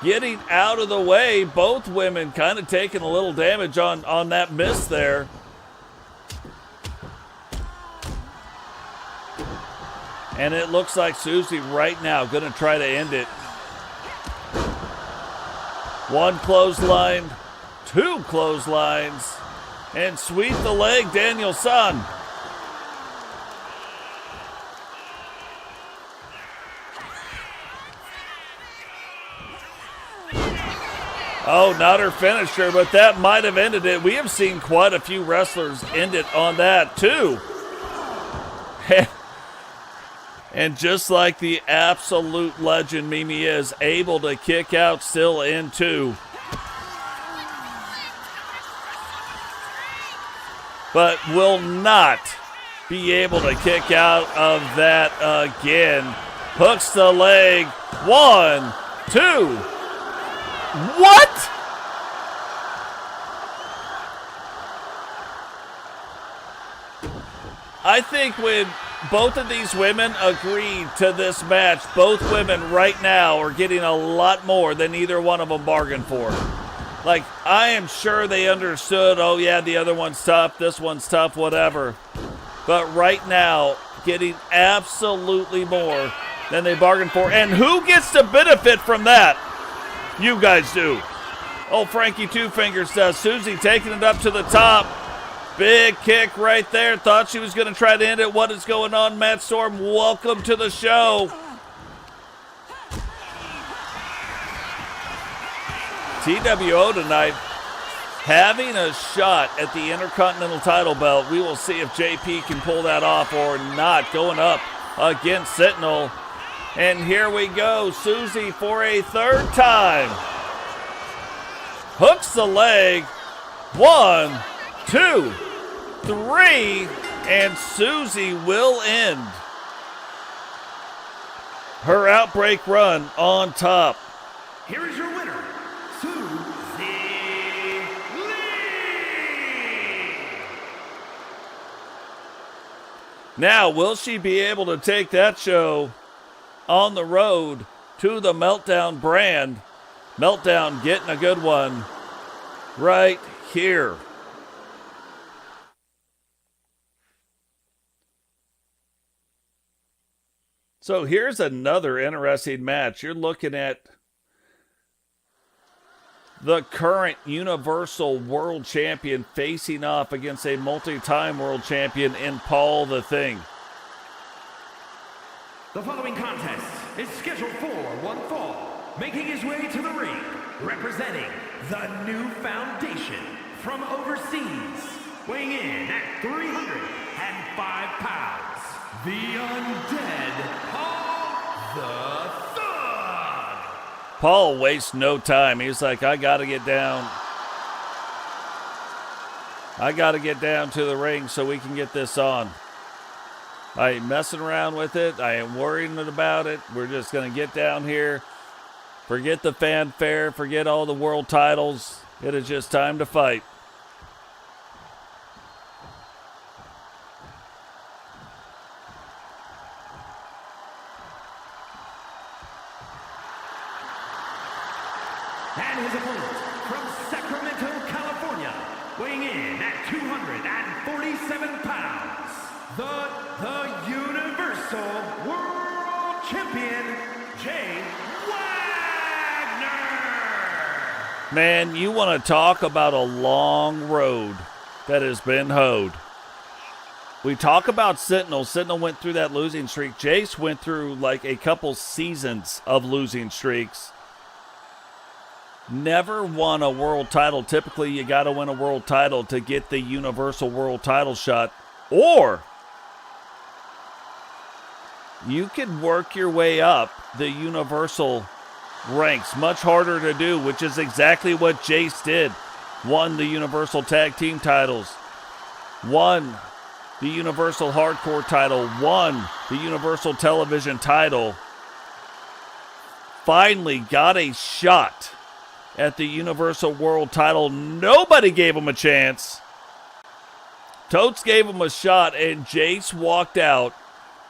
Getting out of the way. Both women kind of taking a little damage on that miss there. And it looks like Susie right now going to try to end it. 1 clothesline. 2 clotheslines, and sweep the leg, Daniel-san. Oh, not her finisher, but that might have ended it. We have seen quite a few wrestlers end it on that, too. And just like the absolute legend Mimi is, able to kick out still in 2. But will not be able to kick out of that again. Hooks the leg. 1, 2. What? I think when both of these women agreed to this match, both women right now are getting a lot more than either one of them bargained for. Like, I am sure they understood, oh yeah, the other one's tough, this one's tough, whatever. But right now, getting absolutely more than they bargained for. And who gets to benefit from that? You guys do. Oh, Frankie Two Fingers does. Susie taking it up to the top. Big kick right there. Thought she was going to try to end it. What is going on, Matt Storm? Welcome to the show. TWO tonight having a shot at the Intercontinental title belt. We will see if JP can pull that off or not. Going up against Sentinel. And here we go. Susie for a third time. Hooks the leg. 1, 2, 3. And Susie will end her Outbreak run on top.
Here is your winner, Susie Lee.
Now, will she be able to take that show on the road to the Meltdown brand? Meltdown getting a good one right here. So here's another interesting match. You're looking at the current Universal World Champion facing off against a multi-time World Champion in Paul the Thing.
The following contest is scheduled for one fall. Making his way to the ring, representing the New Foundation from overseas, weighing in at 305 pounds, the Undead Paul the Thug.
Paul wastes no time. He's like, I got to get down. I got to get down to the ring so we can get this on. I ain't messing around with it. I ain't worrying about it. We're just going to get down here. Forget the fanfare. Forget all the world titles. It is just time to fight.
And his opponent from Sacramento, California, weighing in at 247 pounds, the Universal World Champion, Jay Wagner.
Man, you want to talk about a long road that has been hoed. We talk about Sentinel. Sentinel went through that losing streak. Jace went through like a couple seasons of losing streaks. Never won a world title. Typically, you got to win a world title to get the Universal World title shot. Or you could work your way up the Universal ranks. Much harder to do, which is exactly what Jace did. Won the Universal Tag Team titles. Won the Universal Hardcore title. Won the Universal Television title. Finally got a shot at the Universal World title. Nobody gave him a chance. Totes gave him a shot, and Jace walked out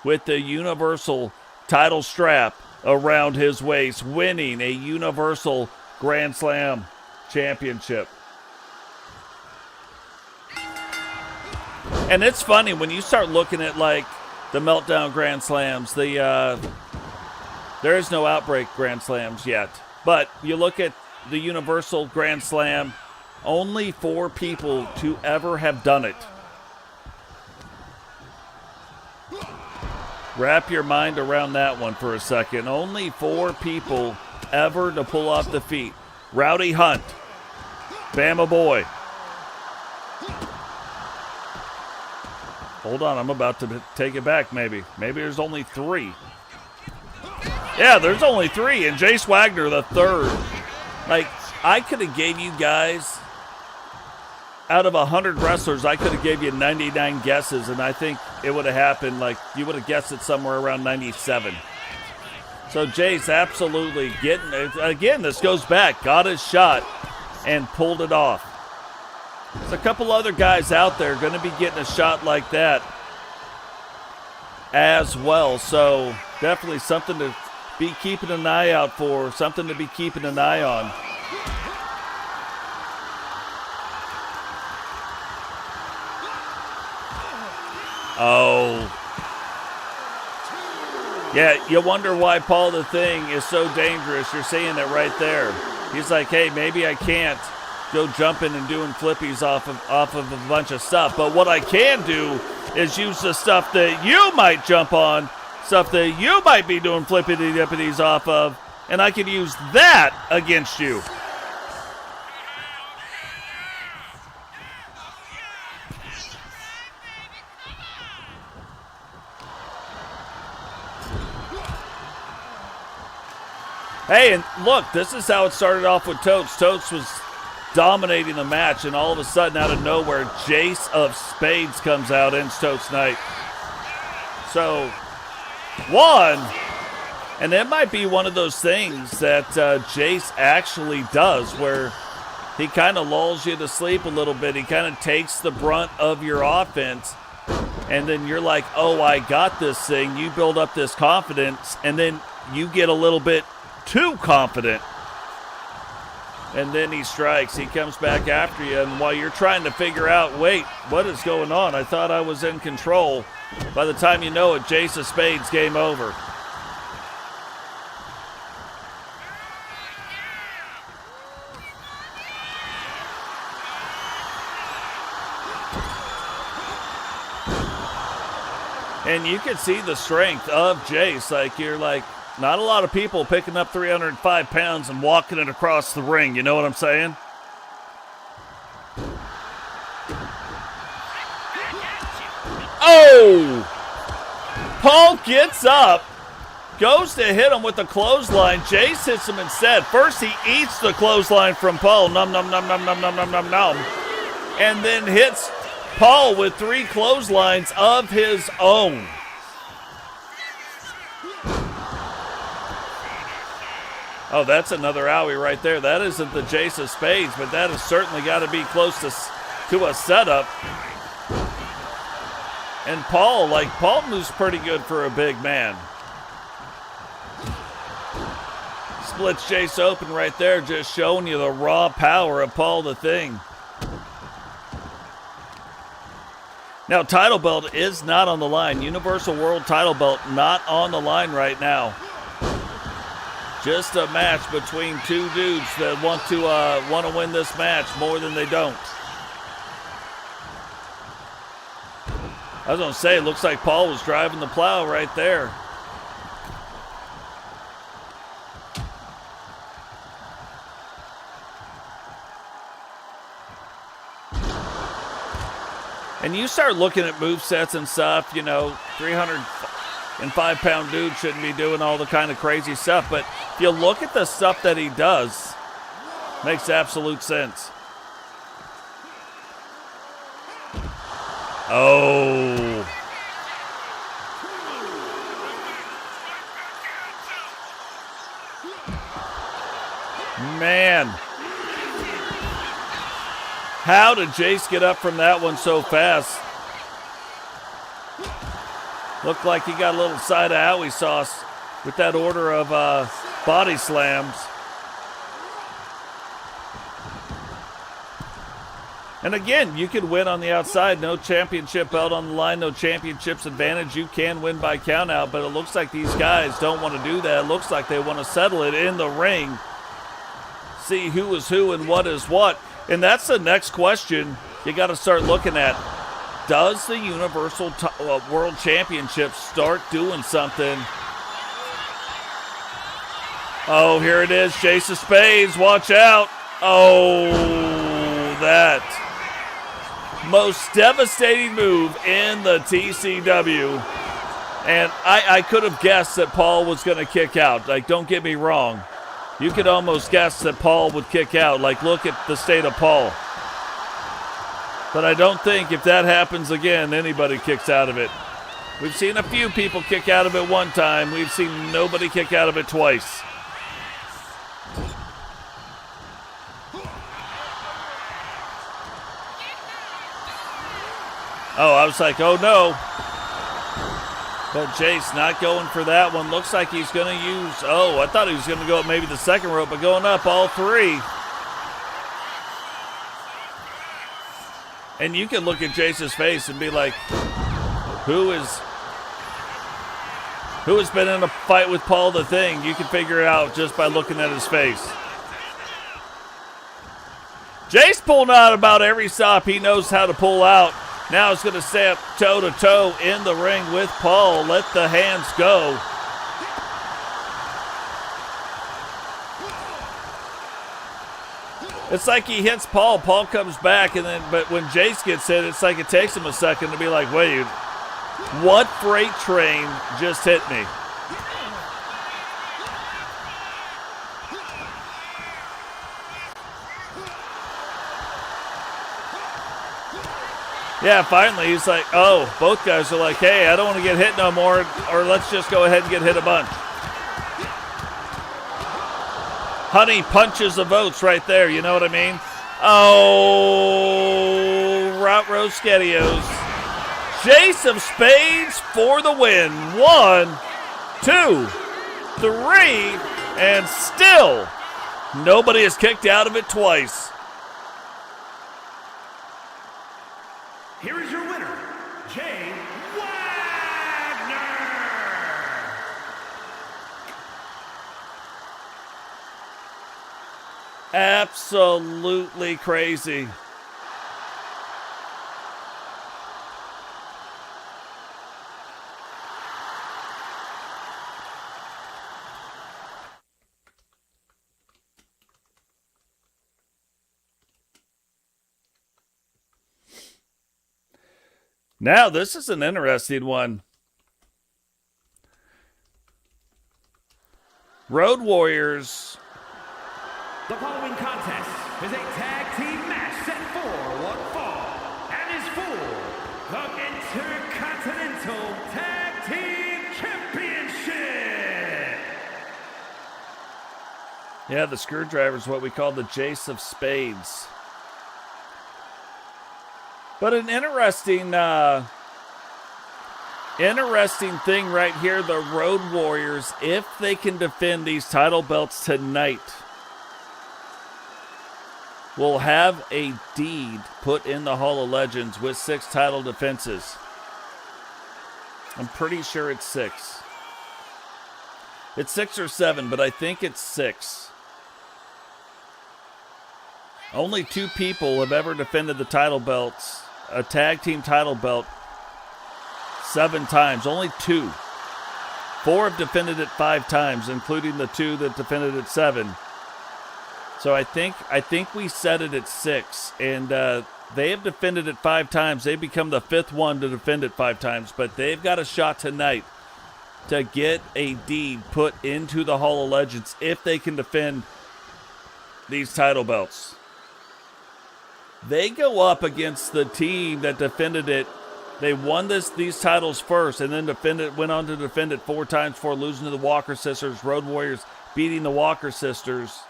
with the Universal title strap around his waist, winning a Universal Grand Slam championship. And it's funny when you start looking at like the Meltdown Grand Slams, there is no Outbreak Grand Slams yet, but you look at the Universal Grand Slam, only 4 people to ever have done it. Wrap your mind around that one for a second. Only 4 people ever to pull off the feat. Rowdy Hunt, Bama Boy. Hold on, I'm about to take it back maybe. Maybe there's only 3. Yeah, there's only 3, and Jace Wagner the third. Like, I could have gave you guys, out of 100 wrestlers, I could have gave you 99 guesses, and I think it would have happened, like, you would have guessed it somewhere around 97. So Jace absolutely getting, again, this goes back, got his shot, and pulled it off. There's a couple other guys out there going to be getting a shot like that as well, so definitely something to be keeping an eye out for, something to be keeping an eye on. Oh. Yeah, you wonder why Paul the Thing is so dangerous. You're seeing it right there. He's like, hey, maybe I can't go jumping and doing flippies off of a bunch of stuff. But what I can do is use the stuff that you might jump on, stuff that you might be doing flippity-dippities off of, and I can use that against you. Hey, and look, this is how it started off with Totes. Totes was dominating the match, and all of a sudden, out of nowhere, Jace of Spades comes out, ends Totes' night. So, one, and it might be one of those things that Jace actually does, where he kind of lulls you to sleep a little bit. He kind of takes the brunt of your offense, and then you're like, oh, I got this thing. You build up this confidence, and then you get a little bit too confident, and then he strikes. He comes back after you, and while you're trying to figure out, wait, what is going on? I thought I was in control. By the time you know it, Jace of Spades, game over. And you can see the strength of Jace. Like, you're like, not a lot of people picking up 305 pounds and walking it across the ring. You know what I'm saying? Oh! Paul gets up, goes to hit him with the clothesline. Jace hits him instead. First, he eats the clothesline from Paul. Nom, nom, nom, nom, nom, nom, nom, nom, nom. And then hits Paul with 3 clotheslines of his own. Oh, that's another owie right there. That isn't the Jace of Spades, but that has certainly got to be close to a setup. And Paul moves pretty good for a big man. Splits Jace open right there, just showing you the raw power of Paul the Thing. Now, title belt is not on the line. Universal World title belt not on the line right now. Just a match between two dudes that want to win this match more than they don't. I was going to say, it looks like Paul was driving the plow right there. And you start looking at movesets and stuff, you know, 305-pound dude shouldn't be doing all the kind of crazy stuff. But if you look at the stuff that he does, makes absolute sense. Oh. Man. How did Jace get up from that one so fast? Looked like he got a little side of owie sauce with that order of body slams. And again, you could win on the outside. No championship belt on the line, no championships advantage. You can win by countout, but it looks like these guys don't want to do that. It looks like they want to settle it in the ring. See who is who and what is what. And that's the next question you got to start looking at. Does the Universal World Championship start doing something? Oh, here it is. Jace of Spades. Watch out. Oh, that most devastating move in the TCW. And I could have guessed that Paul was going to kick out. Like, don't get me wrong. You could almost guess that Paul would kick out. Like, look at the state of Paul. But I don't think if that happens again, anybody kicks out of it. We've seen a few people kick out of it one time. We've seen nobody kick out of it twice. Oh, I was like, oh no. But Jace not going for that one. Looks like he's going to use, oh, I thought he was going to go up maybe the second rope, but going up all three. And you can look at Jace's face and be like, who has been in a fight with Paul the Thing, you can figure it out just by looking at his face. Jay's pulling out about every stop he knows how to pull out. Now he's going to step toe-to-toe in the ring with Paul. Let the hands go. It's like he hits Paul. Paul comes back, but when Jace gets hit, it's like it takes him a second to be like, wait, what freight train just hit me? Yeah, finally, he's like, oh, both guys are like, hey, I don't want to get hit no more, or let's just go ahead and get hit a bunch. Honey punches the votes right there, you know what I mean? Oh, Rot-Row Skettios. Jace of Spades for the win. 1, 2, 3, and still nobody is kicked out of it twice.
Here is your winner, Jay Wagner.
Absolutely crazy. Now, this is an interesting one. Road Warriors.
The following contest is a tag team match set for one fall and is for the Intercontinental Tag Team Championship.
Yeah, the screwdriver is what we call the Jace of Spades. But an interesting thing right here, the Road Warriors, if they can defend these title belts tonight, will have a deed put in the Hall of Legends with 6 title defenses. I'm pretty sure it's 6. It's 6 or 7, but I think it's 6. Only 2 people have ever defended the title belts, a tag team title belt, 7 times. Only 2. 4 have defended it 5 times, including the 2 that defended it 7. So I think we set it at 6, and they have defended it 5 times. They've become the 5th one to defend it 5 times, but they've got a shot tonight to get a deed put into the Hall of Legends if they can defend these title belts. They go up against the team that defended it. They won these titles first and then went on to defend it 4 times before losing to the Walker Sisters. Road Warriors beating the Walker Sisters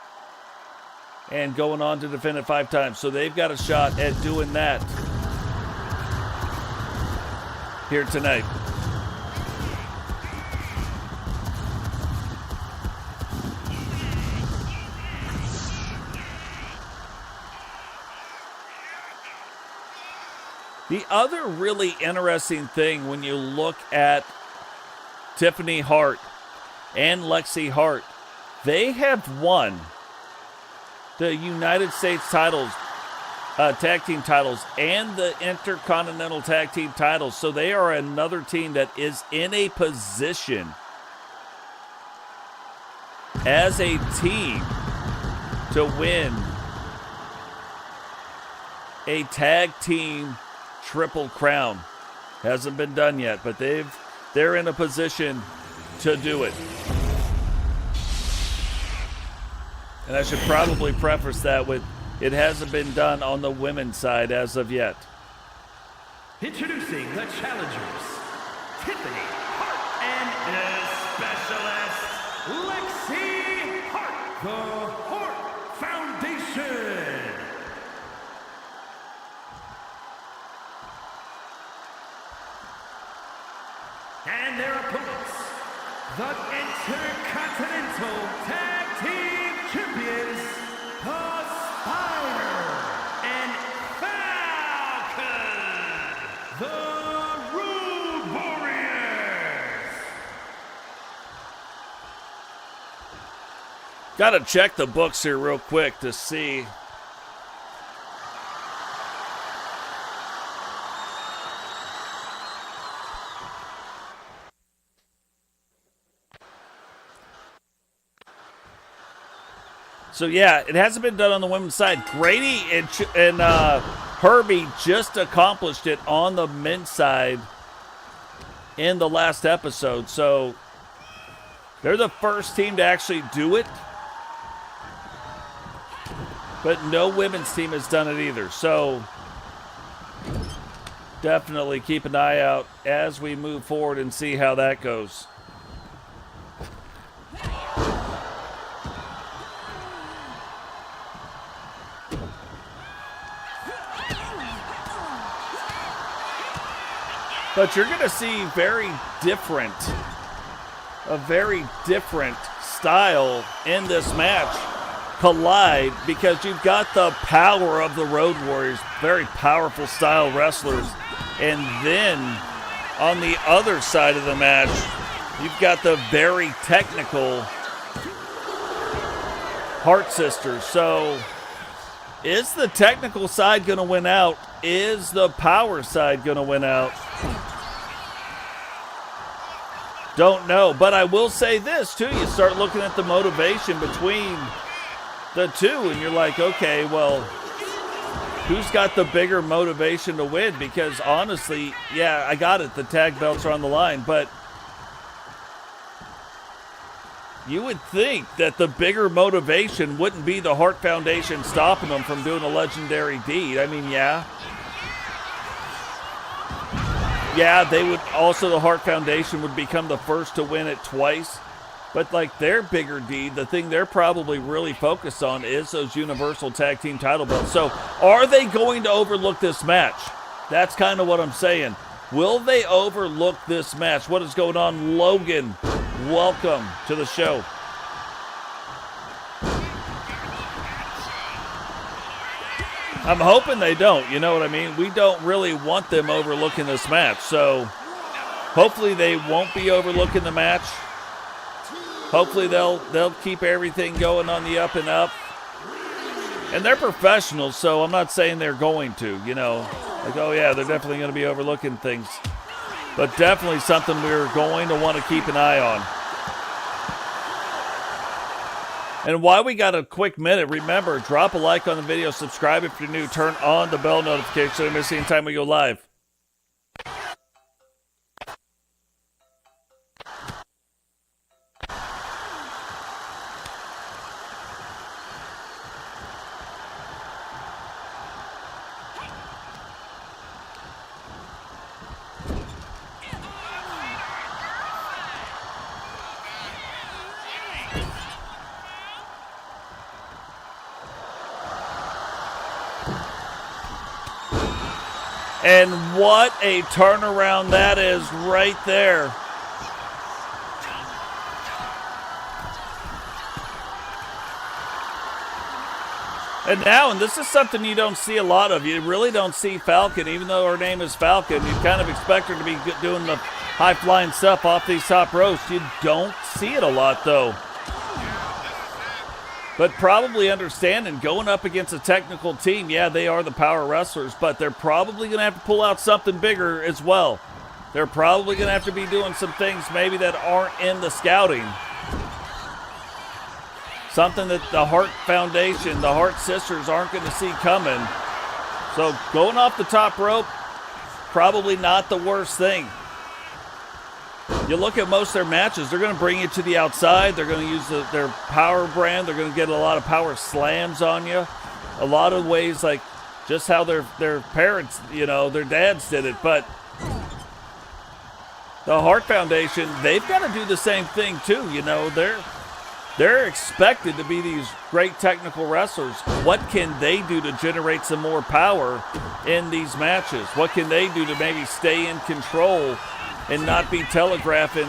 and going on to defend it 5 times. So they've got a shot at doing that here tonight. The other really interesting thing when you look at Tiffany Hart and Lexi Hart, they have won the United States titles, tag team titles, and the Intercontinental tag team titles. So they are another team that is in a position as a team to win a tag team Triple Crown. Hasn't been done yet, but they're in a position to do it. And I should probably preface that with it hasn't been done on the women's side as of yet.
Introducing the challengers, Tiffany Hart and the specialist, Lexi Hart, the Hart Foundation. And their opponents, the Intercontinental Tag Team Champions, the Spider and Falcon, the Rude
Gotta check the books here real quick to see. So yeah, it hasn't been done on the women's side. Grady and Herbie just accomplished it on the men's side in the last episode. So they're the first team to actually do it. But no women's team has done it either. So definitely keep an eye out as we move forward and see how that goes. But you're going to see a very different style in this match collide, because you've got the power of the Road Warriors, very powerful style wrestlers. And then on the other side of the match, you've got the very technical Hart Sisters. So is the technical side going to win out? Is the power side going to win out? Don't know, but I will say this too. You start looking at the motivation between the two, and you're like, okay, well, who's got the bigger motivation to win? Because honestly, yeah, I got it. The tag belts are on the line, but you would think that the bigger motivation wouldn't be the Hart Foundation stopping them from doing a legendary deed. I mean, yeah, they would also, the Hart Foundation would become the first to win it twice. But like their bigger deed, the thing they're probably really focused on is those Universal Tag Team title belts. So are they going to overlook this match? That's kind of what I'm saying. Will they overlook this match? What is going on? Logan, welcome to the show. I'm hoping they don't, you know what I mean? We don't really want them overlooking this match, so hopefully they won't be overlooking the match. Hopefully they'll keep everything going on the up and up. And they're professionals, so I'm not saying they're going to, you know. Like, oh yeah, they're definitely going to be overlooking things. But definitely something we're going to want to keep an eye on. And while we got a quick minute, remember, drop a like on the video, subscribe if you're new, turn on the bell notification so you don't miss any time we go live. And what a turnaround that is right there. And now, and this is something you don't see a lot of. You really don't see Falcon, even though her name is Falcon. You kind of expect her to be doing the high-flying stuff off these top ropes. You don't see it a lot, though. But probably understanding, going up against a technical team, yeah, they are the power wrestlers, but they're probably going to have to pull out something bigger as well. They're probably going to have to be doing some things maybe that aren't in the scouting. Something that the Hart Foundation, the Hart Sisters aren't going to see coming. So going off the top rope, probably not the worst thing. You look at most of their matches, they're going to bring you to the outside. They're going to use their power brand. They're going to get a lot of power slams on you. A lot of ways, like just how their parents, you know, their dads did it. But the Hart Foundation, they've got to do the same thing too. You know, they're expected to be these great technical wrestlers. What can they do to generate some more power in these matches? What can they do to maybe stay in control and not be telegraphing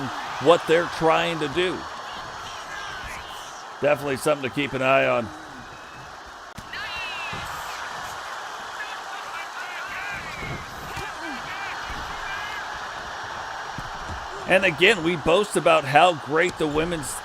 what they're trying to do? Definitely something to keep an eye on. And again, we boast about how great the women's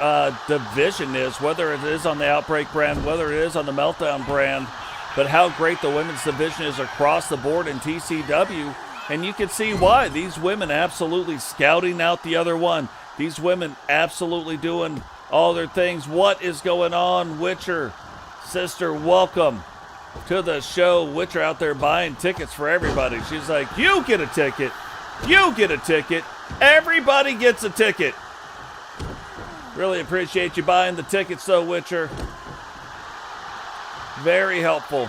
division is, whether it is on the Outbreak brand, whether it is on the Meltdown brand, but how great the women's division is across the board in TCW. And you can see why. These women absolutely scouting out the other one. These women absolutely doing all their things. What is going on, Witcher? Sister, welcome to the show. Witcher out there buying tickets for everybody. She's like, you get a ticket. You get a ticket. Everybody gets a ticket. Really appreciate you buying the tickets, though, Witcher. Very helpful.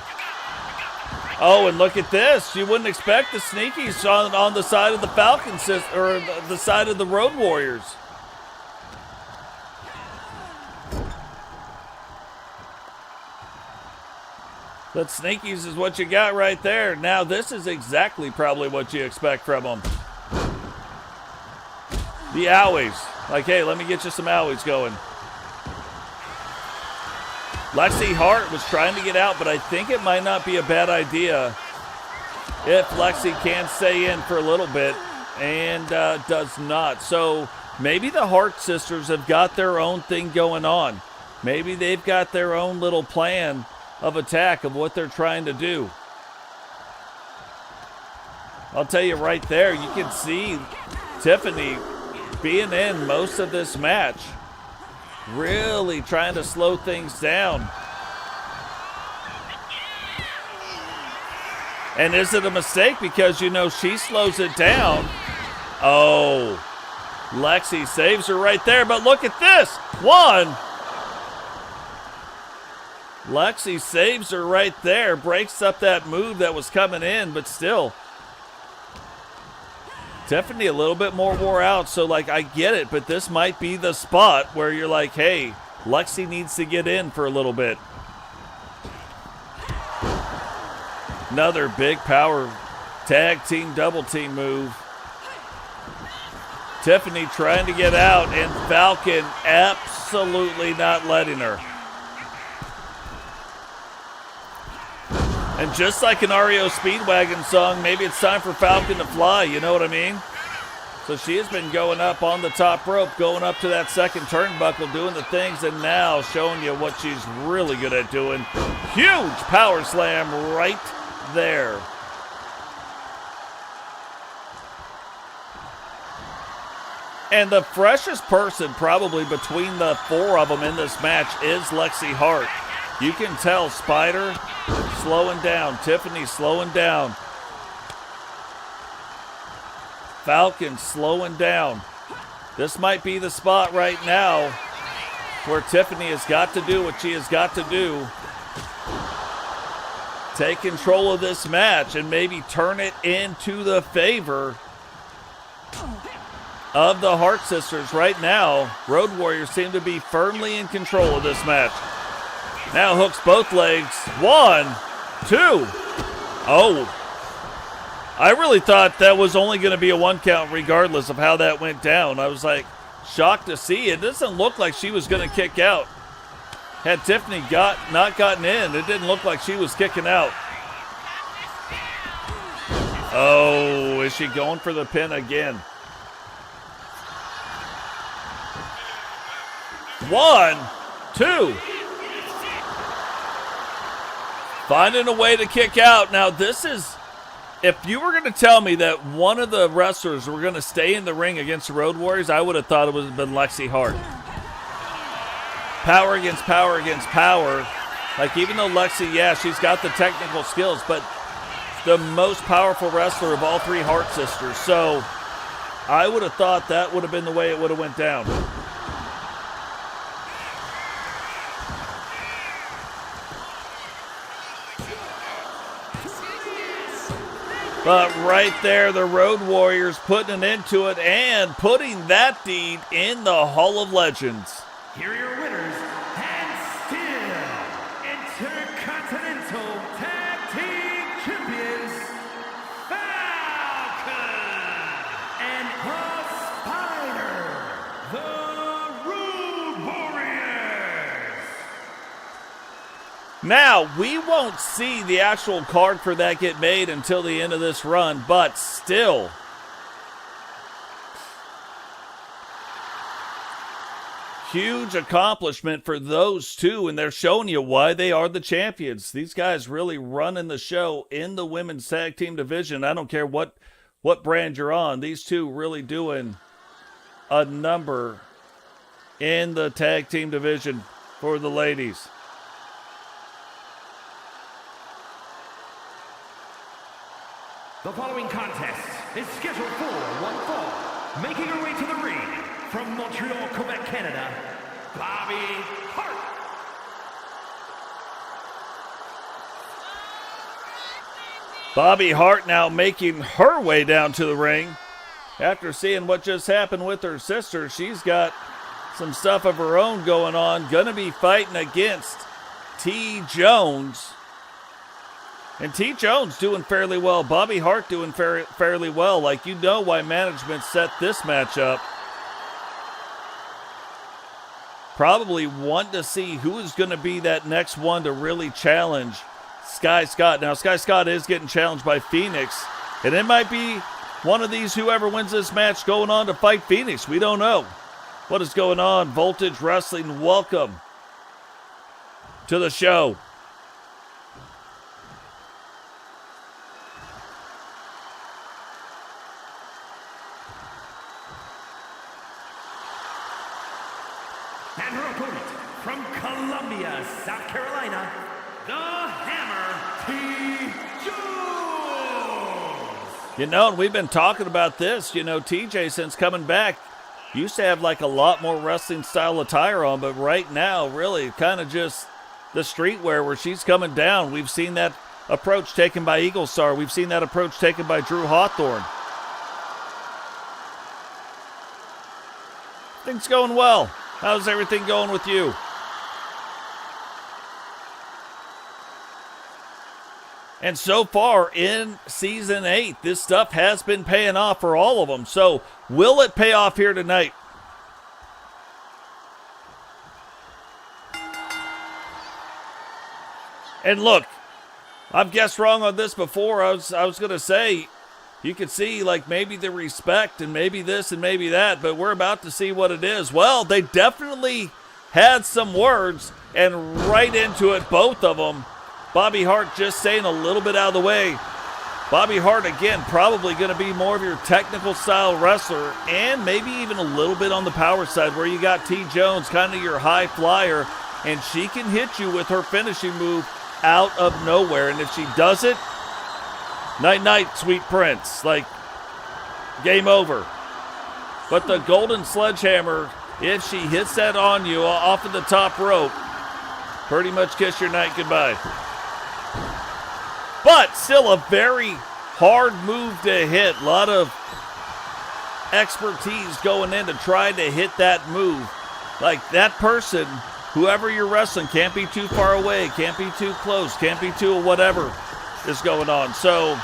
Oh, and look at this. You wouldn't expect the sneakies on the side of the Falcons, or the side of the Road Warriors. But sneakies is what you got right there. Now, this is exactly probably what you expect from them. The owies. Like, hey, let me get you some owies going. Lexi Hart was trying to get out, but I think it might not be a bad idea if Lexi can stay in for a little bit, and does not. So maybe the Hart sisters have got their own thing going on. Maybe they've got their own little plan of attack of what they're trying to do. I'll tell you right there, you can see Tiffany being in most of this match, really trying to slow things down. And is it a mistake because, you know, she slows it down? Oh, Lexi saves her right there, but look at this. One. Lexi saves her right there, breaks up that move that was coming in, but still. Tiffany a little bit more wore out, so like I get it, but this might be the spot where you're like, hey, Lexi needs to get in for a little bit. Another big power tag team, double team move. Tiffany trying to get out, and Falcon absolutely not letting her. And just like an REO Speedwagon song, maybe it's time for Falcon to fly, you know what I mean? So she has been going up on the top rope, going up to that second turnbuckle, doing the things, and now showing you what she's really good at doing. Huge power slam right there. And the freshest person probably between the four of them in this match is Lexi Hart. You can tell Spider slowing down, Tiffany slowing down, Falcon slowing down. This might be the spot right now where Tiffany has got to do what she has got to do. Take control of this match and maybe turn it into the favor of the Hart sisters. Right now, Road Warriors seem to be firmly in control of this match. Now hooks both legs. 1, 2. Oh. I really thought that was only going to be a 1 count regardless of how that went down. I was like shocked to see it. It doesn't look like she was going to kick out. Had Tiffany not gotten in, it didn't look like she was kicking out. Oh, is she going for the pin again? 1, 2. Finding a way to kick out. Now this is, if you were going to tell me that one of the wrestlers were going to stay in the ring against the Road Warriors, I would have thought it would have been Lexi Hart. Power against power against power. Like, even though Lexi, yeah, she's got the technical skills, but the most powerful wrestler of all three Hart sisters. So I would have thought that would have been the way it would have went down. But right there, the Road Warriors putting an end to it and putting that deed in the Hall of Legends.
Here are your winners, and still Intercontinental Tag Team Champions, Falcon and the Spider, the Road Warriors.
Now, we won't see the actual card for that get made until the end of this run, but still, huge accomplishment for those two, and they're showing you why they are the champions. These guys really running the show in the women's tag team division. I don't care what brand you're on. These two really doing a number in the tag team division for the ladies.
The following contest is scheduled for one fall. Making her way to the ring from Montreal, Quebec, Canada, Bobby Hart.
Bobby Hart now making her way down to the ring. After seeing what just happened with her sister, she's got some stuff of her own going on. Gonna be fighting against T. Jones. And T. Jones doing fairly well. Bobby Hart doing fairly well. Like, you know why management set this match up. Probably want to see who is going to be that next one to really challenge Sky Scott. Now, Sky Scott is getting challenged by Phoenix. And it might be one of these, whoever wins this match, going on to fight Phoenix. We don't know. What is going on? Voltage Wrestling, welcome to the show.
And her opponent from Columbia, South Carolina, the Hammer, T. Jones.
You know, and we've been talking about this. You know, TJ, since coming back, used to have like a lot more wrestling style attire on, but right now, really, kind of just the streetwear where she's coming down. We've seen that approach taken by Eagle Star. We've seen that approach taken by Drew Hawthorne. Things going well. How's everything going with you? And so far in Season 8, this stuff has been paying off for all of them. So will it pay off here tonight? And look, I've guessed wrong on this before. I was going to say, you could see like maybe the respect and maybe this and maybe that, but we're about to see what it is. Well, they definitely had some words, and right into it, both of them. Bobby Hart just staying a little bit out of the way. Bobby Hart, again, probably going to be more of your technical style wrestler, and maybe even a little bit on the power side, where you got T. Jones, kind of your high flyer, and she can hit you with her finishing move out of nowhere. And if she does it, night-night, sweet prince. Like, game over. But the golden sledgehammer, if she hits that on you off of the top rope, pretty much kiss your night goodbye. But still a very hard move to hit. A lot of expertise going in to try to hit that move. Like, that person, whoever you're wrestling, can't be too far away, can't be too close, can't be too whatever is going on. So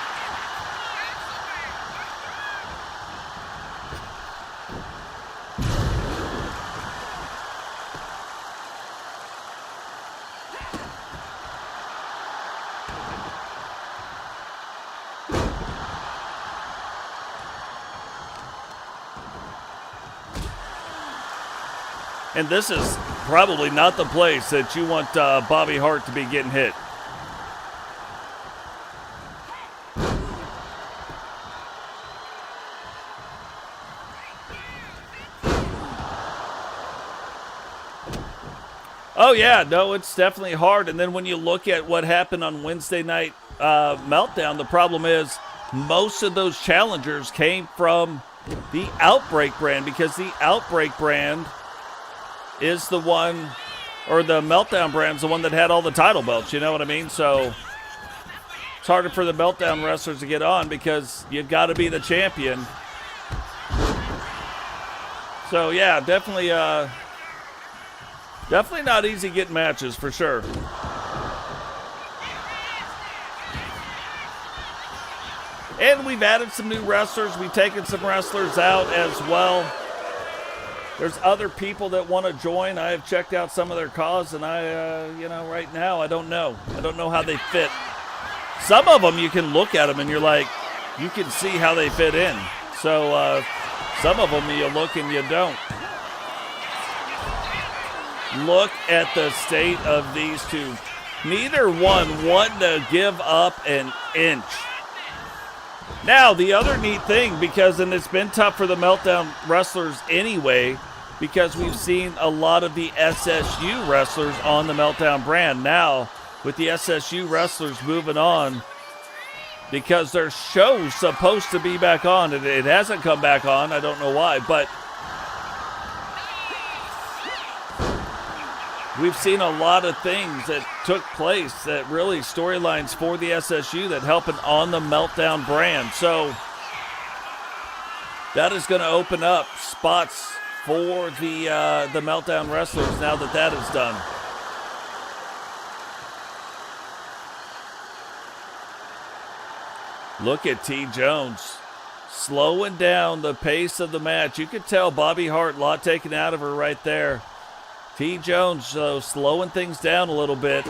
and this is probably not the place that you want Bobby Hart to be getting hit. Oh, yeah, no, it's definitely hard. And then when you look at what happened on Wednesday night Meltdown, the problem is most of those challengers came from the Outbreak brand, because the Outbreak brand is the one, or the Meltdown brand's the one that had all the title belts, you know what I mean? So it's harder for the Meltdown wrestlers to get on because you've got to be the champion. So yeah, definitely not easy getting matches for sure. And we've added some new wrestlers. We've taken some wrestlers out as well. There's other people that want to join. I have checked out some of their CAWs, and right now, I don't know. I don't know how they fit. Some of them, you can look at them, and you're like, you can see how they fit in. So some of them, you look and you don't. Look at the state of these two. Neither one wanting to give up an inch. Now, the other neat thing, and it's been tough for the Meltdown wrestlers anyway, because we've seen a lot of the SSU wrestlers on the Meltdown brand. Now, with the SSU wrestlers moving on, because their show's supposed to be back on, and it hasn't come back on. I don't know why, but we've seen a lot of things that took place that really storylines for the SSU that helping on the Meltdown brand. So that is going to open up spots for the Meltdown wrestlers now that is done. Look at T. Jones slowing down the pace of the match. You could tell Bobby Hart, a lot taken out of her right there. T. Jones slowing things down a little bit.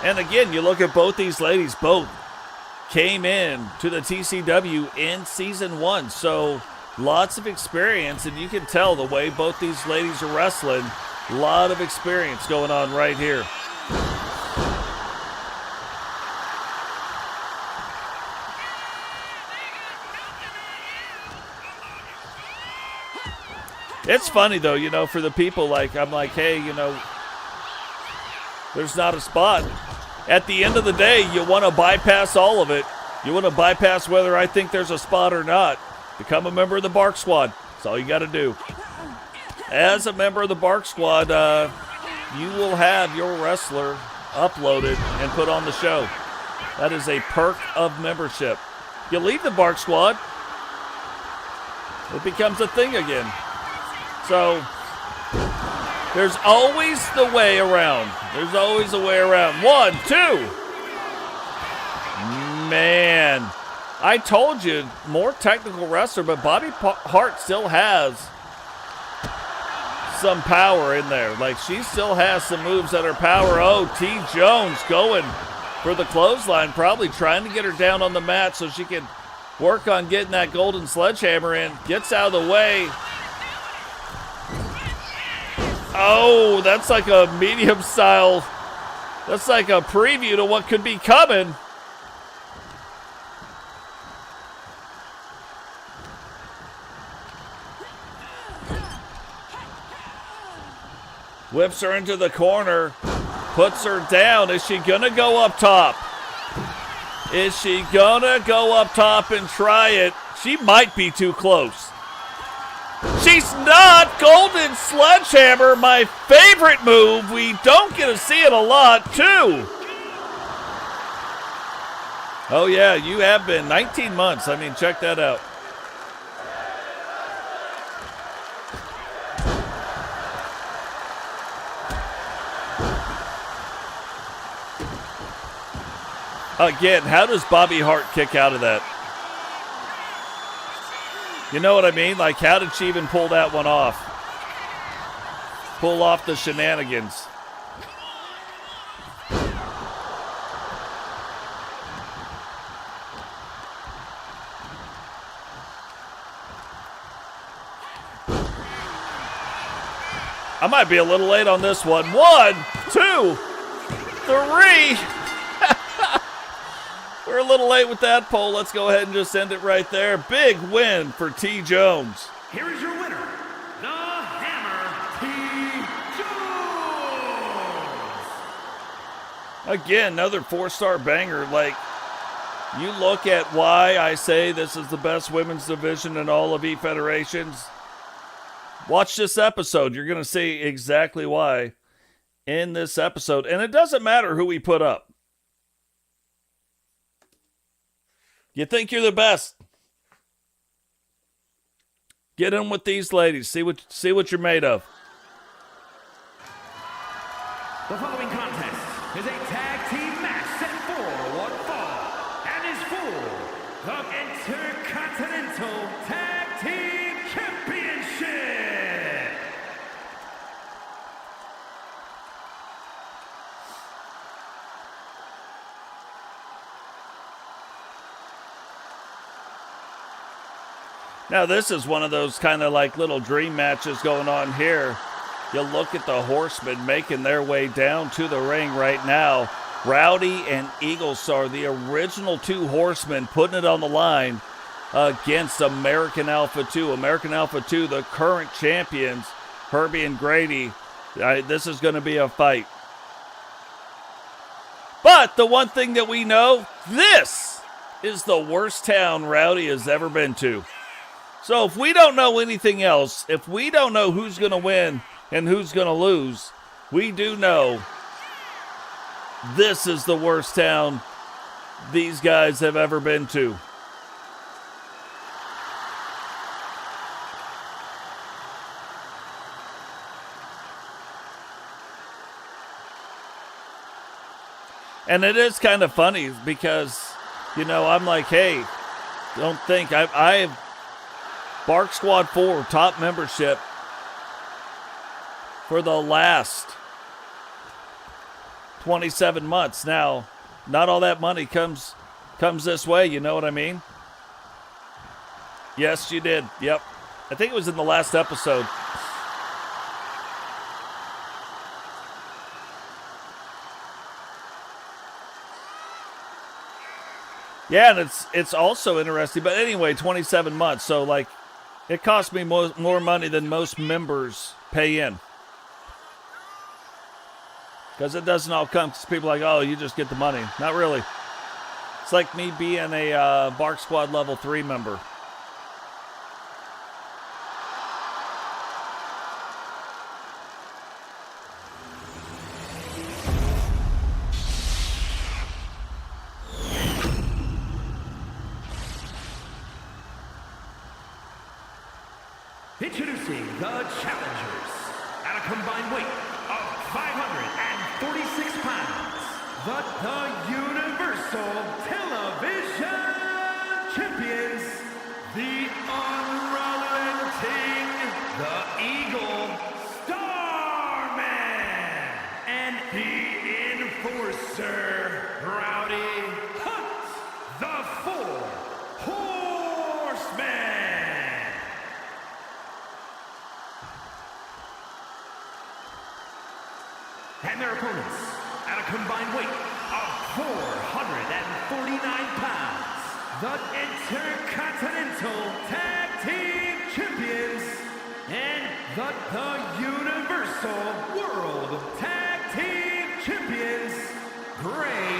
And again, you look at both these ladies, both came in to the TCW in season 1. So lots of experience, and you can tell the way both these ladies are wrestling, a lot of experience going on right here. It's funny, though, for the people, I'm like, hey, there's not a spot. At the end of the day, you want to bypass all of it. You want to bypass whether I think there's a spot or not. Become a member of the Bark Squad. That's all you got to do. As a member of the Bark Squad, you will have your wrestler uploaded and put on the show. That is a perk of membership. You leave the Bark Squad, it becomes a thing again. So, there's always the way around. There's always a way around. 1, 2. Man, I told you, more technical wrestler, but Bobby Hart still has some power in there. She still has some moves that are power. Oh, T. Jones going for the clothesline, probably trying to get her down on the mat so she can work on getting that golden sledgehammer in. Gets out of the way. Oh, that's like a medium style. That's like a preview to what could be coming. Whips her into the corner. Puts her down. Is she going to go up top? Is she going to go up top and try it? She might be too close. She's not. Golden Sledgehammer, my favorite move. We don't get to see it a lot, too. Oh, yeah, you have been. 19 months. I mean, check that out. Again, how does Bobby Hart kick out of that? You know what I mean? How did she even pull that one off? Pull off the shenanigans. I might be a little late on this one. 1, 2, 3. We're a little late with that poll. Let's go ahead and just end it right there. Big win for T. Jones.
Here is your winner, the Hammer, T. Jones.
Again, another 4-star banger. You look at why I say this is the best women's division in all of E-Federations. Watch this episode. You're going to see exactly why in this episode. And it doesn't matter who we put up. You think you're the best? Get in with these ladies. See what you're made of.
The following contest is a tag team match set for one fall and is for the Intercontinental Tag Team Championship.
Now, this is one of those kind of like little dream matches going on here. You look at the Horsemen making their way down to the ring right now. Rowdy and Eaglestar, the original two Horsemen, putting it on the line against American Alpha 2. American Alpha 2, the current champions, Herbie and Grady. This is going to be a fight. But the one thing that we know, this is the worst town Rowdy has ever been to. So if we don't know anything else, if we don't know who's going to win and who's going to lose, we do know this is the worst town these guys have ever been to. And it is kind of funny because, you know, I'm like, hey, don't think I have Bark Squad 4 top membership for the last 27 months. Now, not all that money comes this way, you know what I mean? Yes, you did. Yep. I think it was in the last episode. Yeah, and it's also interesting. But anyway, 27 months. So, like, it cost me more money than most members pay in. Because it doesn't all come because people are like, oh, you just get the money. Not really. It's like me being a Bark Squad level 3 member.
Introducing the challengers at a combined weight of 546 pounds, the Universal Television Champions, the Unrelenting, the Eagle Starman, and the Enforcer, Rowdy Hunt, the Four Horsemen. And their opponents, at a combined weight of 449 pounds, the Intercontinental Tag Team Champions and the Universal World Tag Team Champions, Gray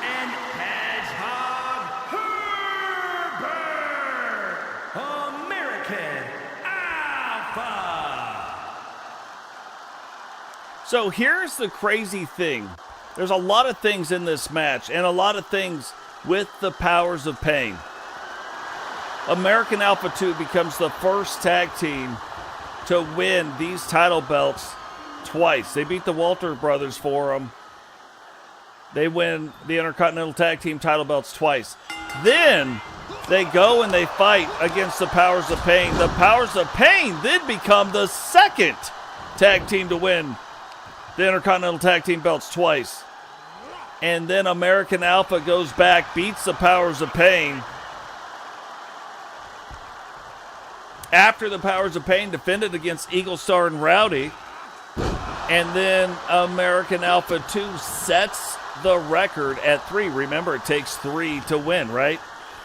and Hedgehog Herbert, American Alpha.
So here's the crazy thing. There's a lot of things in this match and a lot of things with the powers of pain. American Alpha 2 becomes the first tag team to win these title belts twice. They beat the Walter brothers for them. They win the Intercontinental Tag Team title belts twice. Then they go and they fight against the Powers of Pain. The Powers of Pain then become the second tag team to win the Intercontinental Tag Team belts twice. And then American Alpha goes back, beats the Powers of Pain. After the Powers of Pain defended against Eaglestar and Rowdy. And then American Alpha 2 sets the record at 3. Remember, it takes 3 to win, right?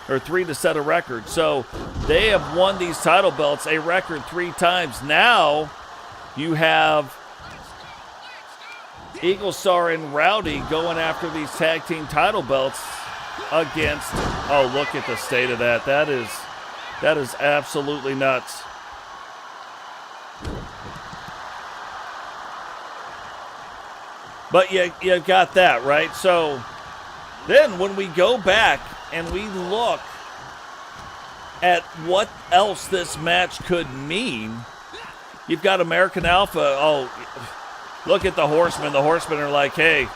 Or 3 to set a record. So they have won these title belts a record 3 times. Now you have Eaglestar and Rowdy going after these tag team title belts against, oh, look at the state of that. That is absolutely nuts. But you got that, right? So then when we go back and we look at what else this match could mean, you've got American Alpha. Oh, look at the Horsemen. The Horsemen are like, hey,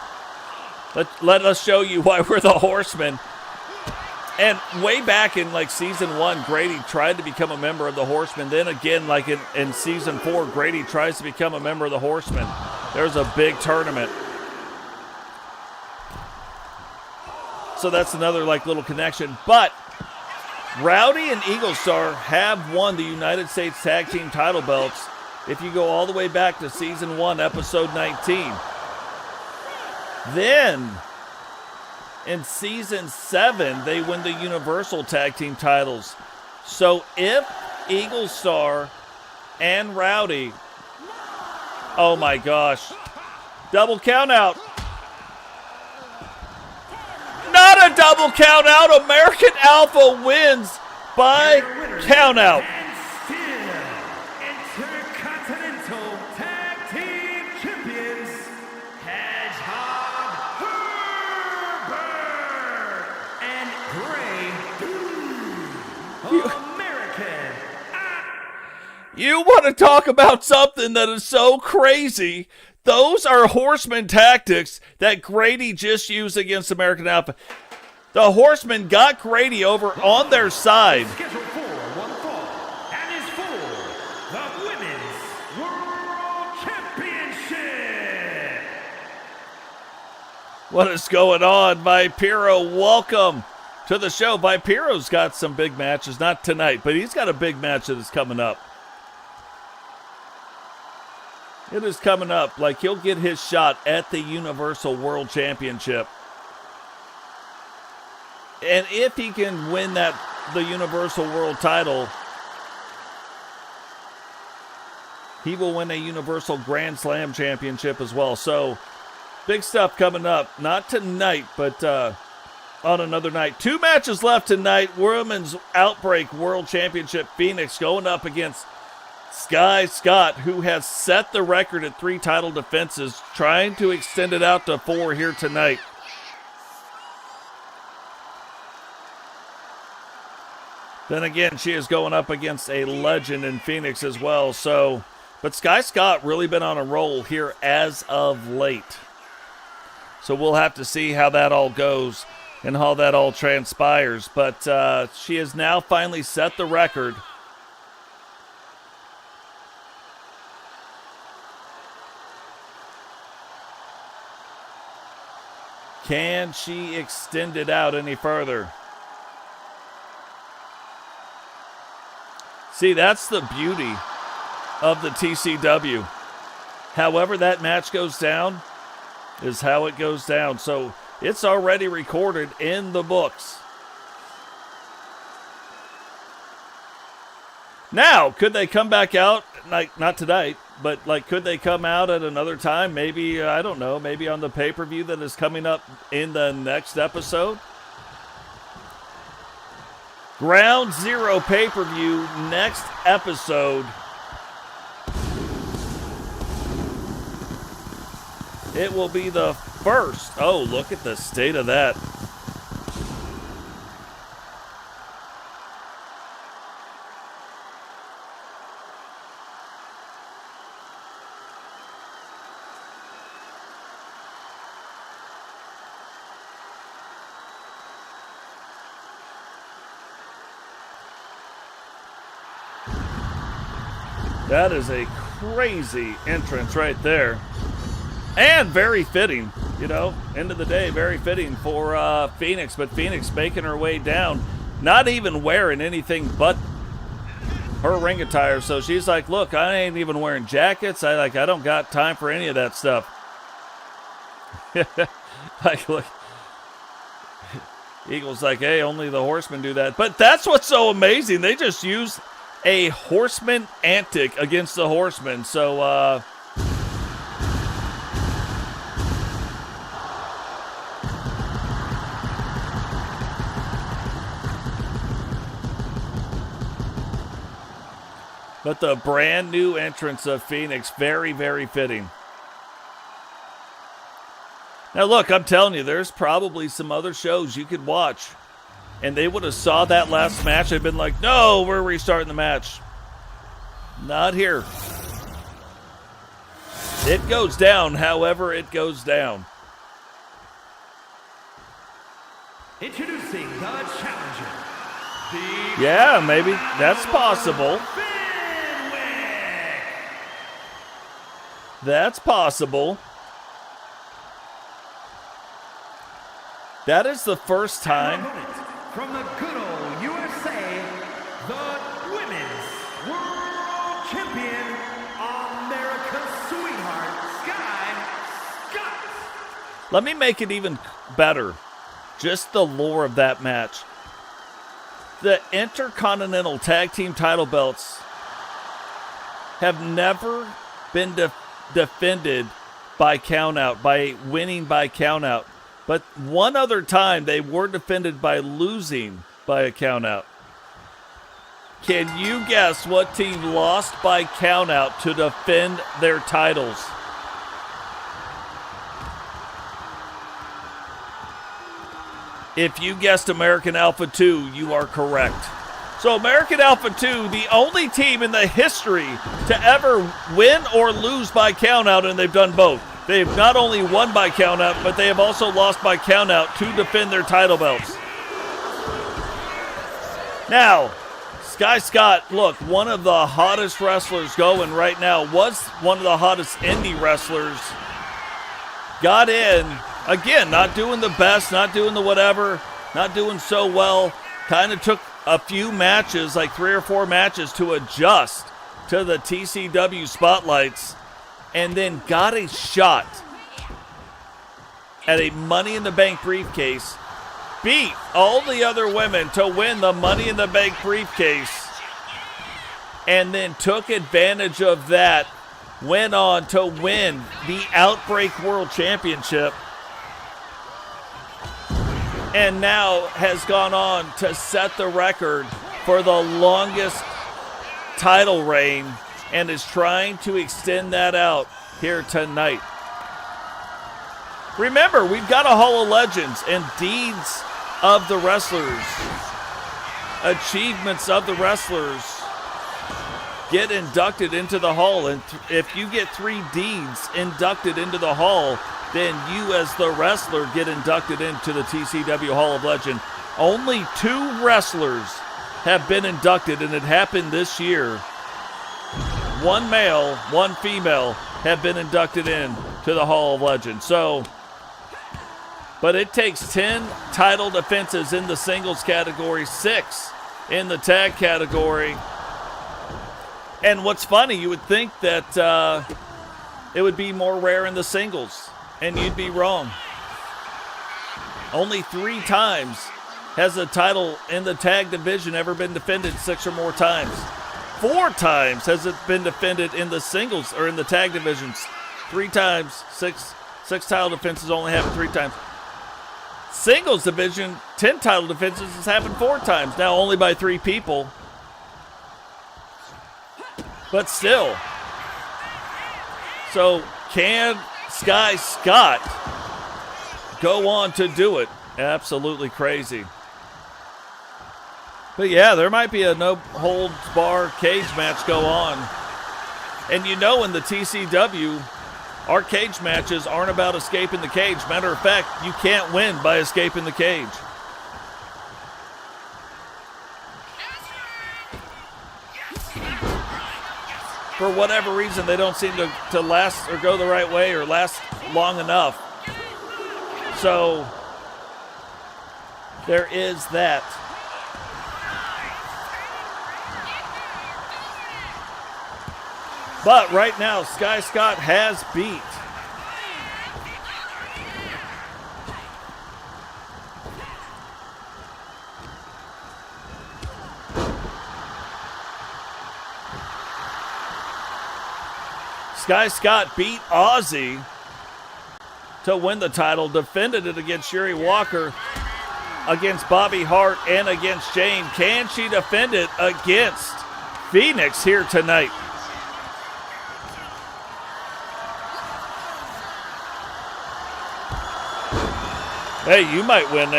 let us show you why we're the Horsemen. And way back in like season 1, Grady tried to become a member of the Horsemen. Then again, like in season 4, Grady tries to become a member of the Horsemen. There's a big tournament. So that's another like little connection. But Rowdy and Eagle Star have won the United States Tag Team title belts if you go all the way back to Season 1, Episode 19. Then, in Season 7, they win the Universal Tag Team titles. So if Eagle Star and Rowdy... Oh my gosh. Double count out. Not a double count out. American Alpha wins by count out.
Intercontinental Tag Team Champions, Hedgehog Herbert and Gray American.
You want to talk about something that is so crazy? Those are Horseman tactics that Grady just used against American Alpha. The Horsemen got Grady over on their side.
Scheduled for one fall and is for the Women's World Championship.
What is going on, Vipiro? Welcome to the show. Vipiro's got some big matches, not tonight, but he's got a big match that is coming up. It is coming up. Like, he'll get his shot at the Universal World Championship. And if he can win the Universal World title, he will win a Universal Grand Slam Championship as well. So, big stuff coming up. Not tonight, but on another night. 2 matches left tonight. Women's Outbreak World Championship. Phoenix going up against Sky Scott, who has set the record at 3 title defenses, trying to extend it out to 4 here tonight. Then again, she is going up against a legend in Phoenix as well. So, but Sky Scott really been on a roll here as of late. So we'll have to see how that all goes and how that all transpires. But she has now finally set the record. Can she extend it out any further? See, that's the beauty of the TCW. However that match goes down is how it goes down. So it's already recorded in the books. Now, could they come back out? Like, not tonight, but like, could they come out at another time? Maybe, I don't know, maybe on the pay-per-view that is coming up in the next episode? Ground Zero pay-per-view, next episode. It will be the first. Oh, look at the state of that. That is a crazy entrance right there. And very fitting, you know, end of the day, very fitting for Phoenix. But Phoenix making her way down, not even wearing anything but her ring attire. So she's like, look, I ain't even wearing jackets. I don't got time for any of that stuff. Like, look. Eagle's like, hey, only the Horsemen do that. But that's what's so amazing. They just use a Horseman antic against the Horsemen. So, but the brand new entrance of Phoenix, very, very fitting. Now look, I'm telling you, there's probably some other shows you could watch, and they would have saw that last match and been like, no, we're restarting the match. Not here. It goes down however it goes down.
Introducing the challenger.
Yeah, maybe. That's possible. That's possible. That is the first time.
From the good old USA
Let me make it even better. Just the lore of that match. The Intercontinental Tag Team title belts have never been defended by countout, by winning by countout. But one other time they were defended by losing by a countout. Can you guess what team lost by countout to defend their titles? If you guessed American Alpha 2, you are correct. So American Alpha 2, the only team in the history to ever win or lose by countout, and they've done both. They've not only won by countout, but they have also lost by countout to defend their title belts. Now, Sky Scott, look, one of the hottest wrestlers going right now, was one of the hottest indie wrestlers. Got in, again, not doing the best, not doing the whatever, not doing so well. Kind of took a few matches, like 3 or 4 matches, to adjust to the TCW spotlights, and then got a shot at a Money in the Bank briefcase. Beat all the other women to win the Money in the Bank briefcase, and then took advantage of that, went on to win the Outbreak World Championship, and now has gone on to set the record for the longest title reign and is trying to extend that out here tonight. Remember, we've got a Hall of Legends and deeds of the wrestlers, achievements of the wrestlers get inducted into the Hall. And if you get 3 deeds inducted into the Hall, then you as the wrestler get inducted into the TCW Hall of Legend. Only 2 wrestlers have been inducted, and it happened this year. 1 male, 1 female have been inducted in to the Hall of Legend. So, but it takes 10 title defenses in the singles category, 6 in the tag category. And what's funny, you would think that it would be more rare in the singles, and you'd be wrong. Only 3 times has a title in the tag division ever been defended 6 or more times. 4 times has it been defended in the singles or in the tag divisions. 3 times, 6 title defenses only happened 3 times. Singles division, 10 title defenses has happened 4 times. Now only by 3 people. But still. So can Sky Scott go on to do it? Absolutely crazy. But yeah, there might be a no-holds-bar cage match go on. And you know in the TCW, our cage matches aren't about escaping the cage. Matter of fact, you can't win by escaping the cage. For whatever reason, they don't seem to last or go the right way or last long enough. So, there is that. But right now, Sky Scott has beat Ozzy to win the title, defended it against Sherry Walker, against Bobby Hart, and against Jane. Can she defend it against Phoenix here tonight? Hey, you might win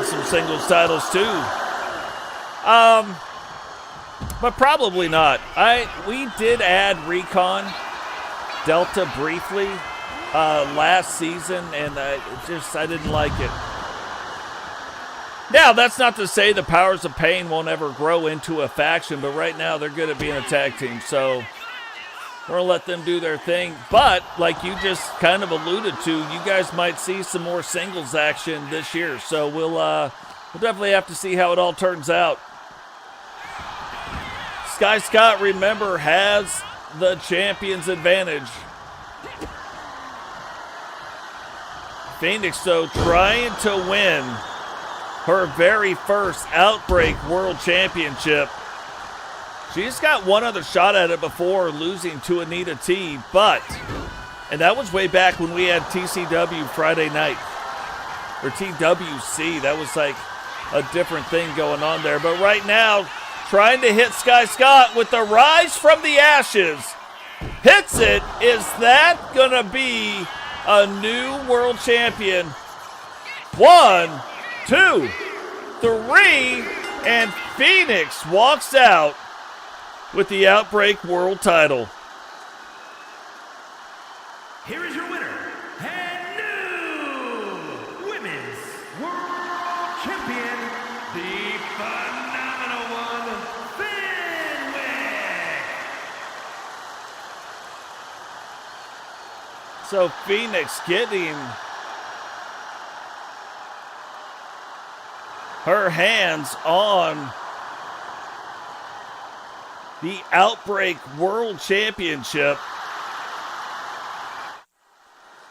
some singles titles too. But probably not. We did add Recon Delta briefly last season, and I didn't like it. Now, that's not to say the Powers of Pain won't ever grow into a faction, but right now they're good at being a tag team, so we're going to let them do their thing. But, like you just kind of alluded to, you guys might see some more singles action this year. So we'll definitely have to see how it all turns out. Sky Scott, remember, has the champion's advantage. Phoenix, though, trying to win her very first Outbreak World Championship. She's got one other shot at it before losing to Anita T, and that was way back when we had TCW Friday night, or TWC. That was like a different thing going on there. But right now, trying to hit Sky Scott with the Rise from the Ashes. Hits it. Is that going to be a new world champion? 1, 2, 3, and Phoenix walks out with the Outbreak World title.
Here is your winner and new Women's World Champion, the phenomenal one, Fenwick.
So Phoenix getting her hands on the Outbreak World Championship.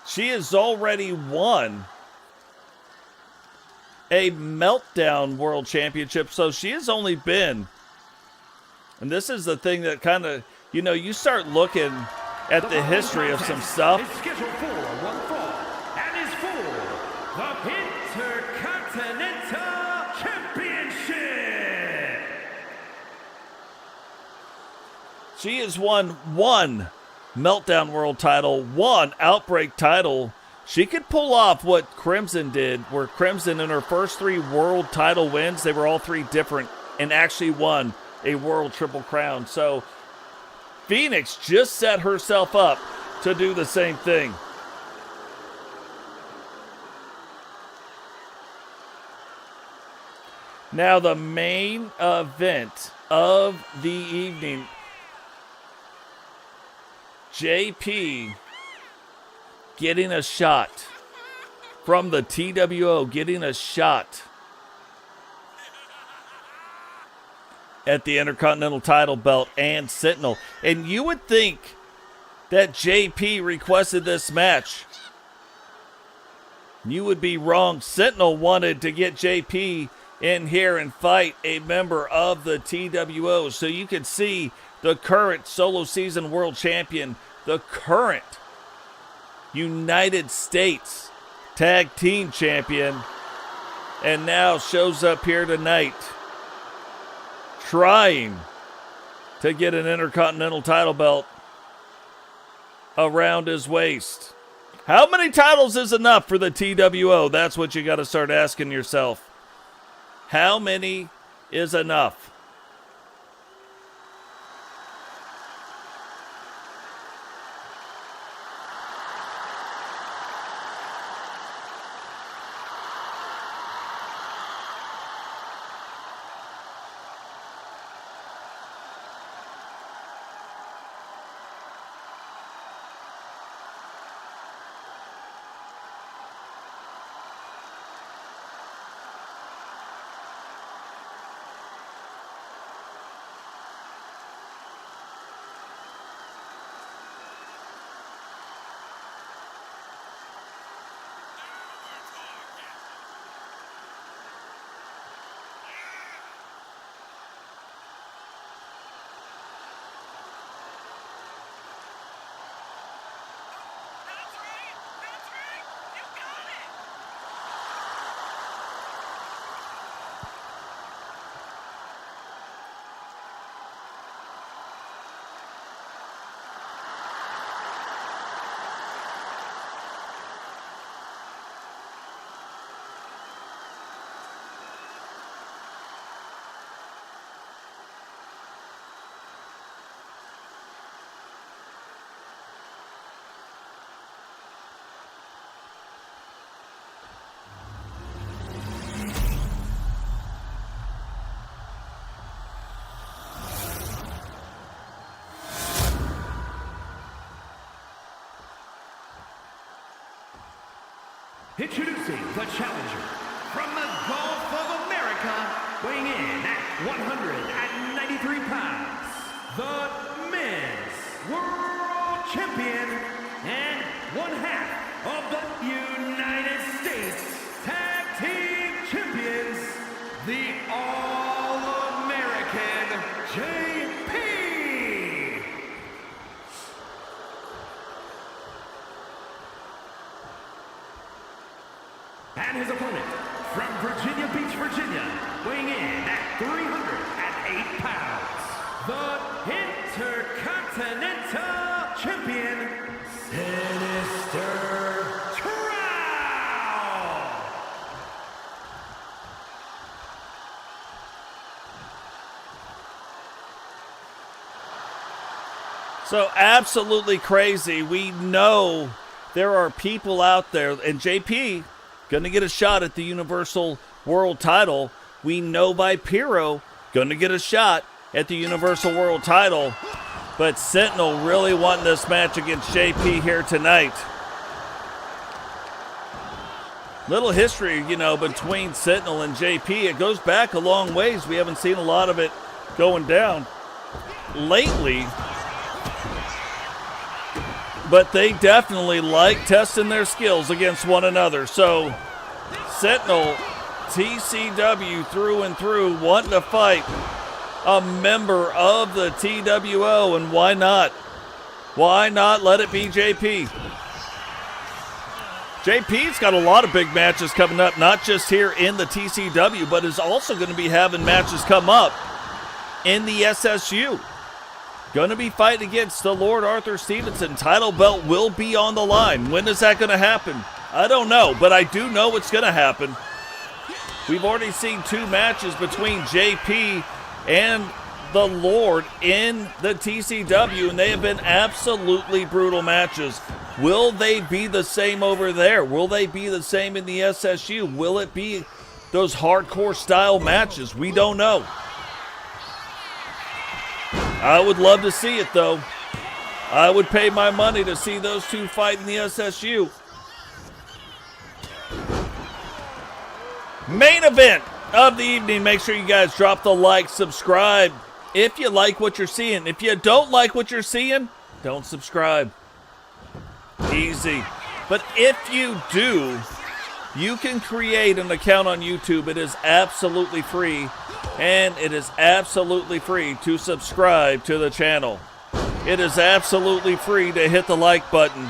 She has already won a Meltdown World Championship, so she has only been, and this is the thing that kind of, you start looking at the history of some stuff.
Is scheduled for one fall and is for the Intercontinental Championship.
She has won one Meltdown World title, one Outbreak title. She could pull off what Crimson did, where Crimson in her first 3 world title wins, they were all 3 different, and actually won a world triple crown. So Phoenix just set herself up to do the same thing. Now the main event of the evening, JP getting a shot from the TWO, getting a shot at the Intercontinental title belt and Sentinel. And you would think that JP requested this match. You would be wrong. Sentinel wanted to get JP in here and fight a member of the TWO. So you can see the current solo season world champion, the current United States tag team champion, and now shows up here tonight trying to get an Intercontinental title belt around his waist. How many titles is enough for the TWO? That's what you got to start asking yourself. How many is enough?
Introducing the challenger from the Gulf of America, weighing in at 193 pounds, the men's world champion and one half of the United And his opponent, from Virginia Beach, Virginia, weighing in at 308 pounds, the Intercontinental Champion, Sinister Trout!
So absolutely crazy. We know there are people out there, and JP going to get a shot at the Universal World title. We know Vampiro going to get a shot at the Universal World title. But Sentinel really wanting this match against JP here tonight. Little history, between Sentinel and JP. It goes back a long ways. We haven't seen a lot of it going down lately. But they definitely like testing their skills against one another. So, Sentinel, TCW through and through, wanting to fight a member of the TWO, and why not? Why not let it be JP? JP's got a lot of big matches coming up, not just here in the TCW, but is also going to be having matches come up in the SSU. Going to be fighting against the Lord Arthur Stevenson. Title belt will be on the line. When is that going to happen? I don't know, but I do know it's going to happen. We've already seen 2 matches between JP and the Lord in the TCW, and they have been absolutely brutal matches. Will they be the same over there? Will they be the same in the SSU? Will it be those hardcore style matches? We don't know. I would love to see it, though. I would pay my money to see those 2 fight in the SSU. Main event of the evening. Make sure you guys drop the like, subscribe if you like what you're seeing. If you don't like what you're seeing, don't subscribe. Easy. But if you do, you can create an account on YouTube. It is absolutely free. And it is absolutely free to subscribe to the channel. It is absolutely free to hit the like button.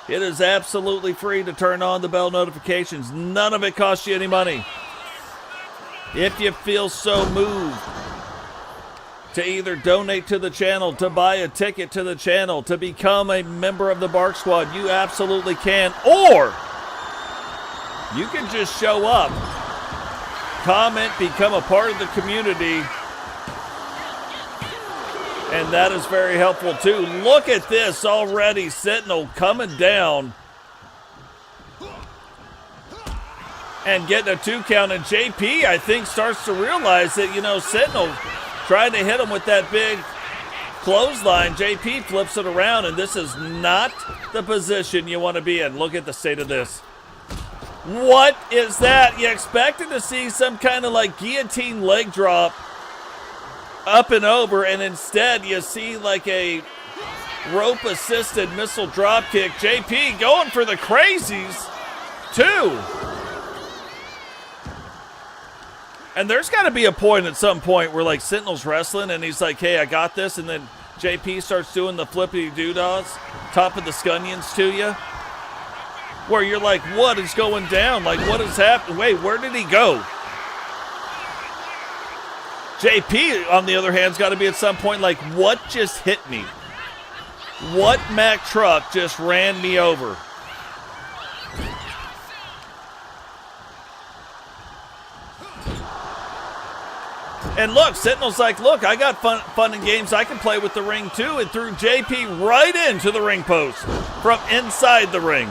It is absolutely free to turn on the bell notifications. None of it costs you any money. If you feel so moved to either donate to the channel, to buy a ticket to the channel, to become a member of the Bark Squad, you absolutely can. Or you can just show up, comment, become a part of the community, and that is very helpful too. Look at this already. Sentinel coming down and getting a 2 count, and JP, I think, starts to realize that, Sentinel tried to hit him with that big clothesline. JP flips it around, and this is not the position you want to be in. Look at the state of this. What is that? You expected to see some kind of like guillotine leg drop up and over, and instead you see like a rope assisted missile drop kick. JP going for the crazies too. And there's got to be a point at some point where like Sentinel's wrestling and he's like, hey, I got this, and then JP starts doing the flippity doodads, top of the scunions to you, where you're like, what is going down? Like, what is happening? Wait, where did he go? JP, on the other hand, has got to be at some point like, what just hit me? What Mack truck just ran me over? And look, Sentinel's like, look, I got fun and games I can play with the ring too, and threw JP right into the ring post from inside the ring.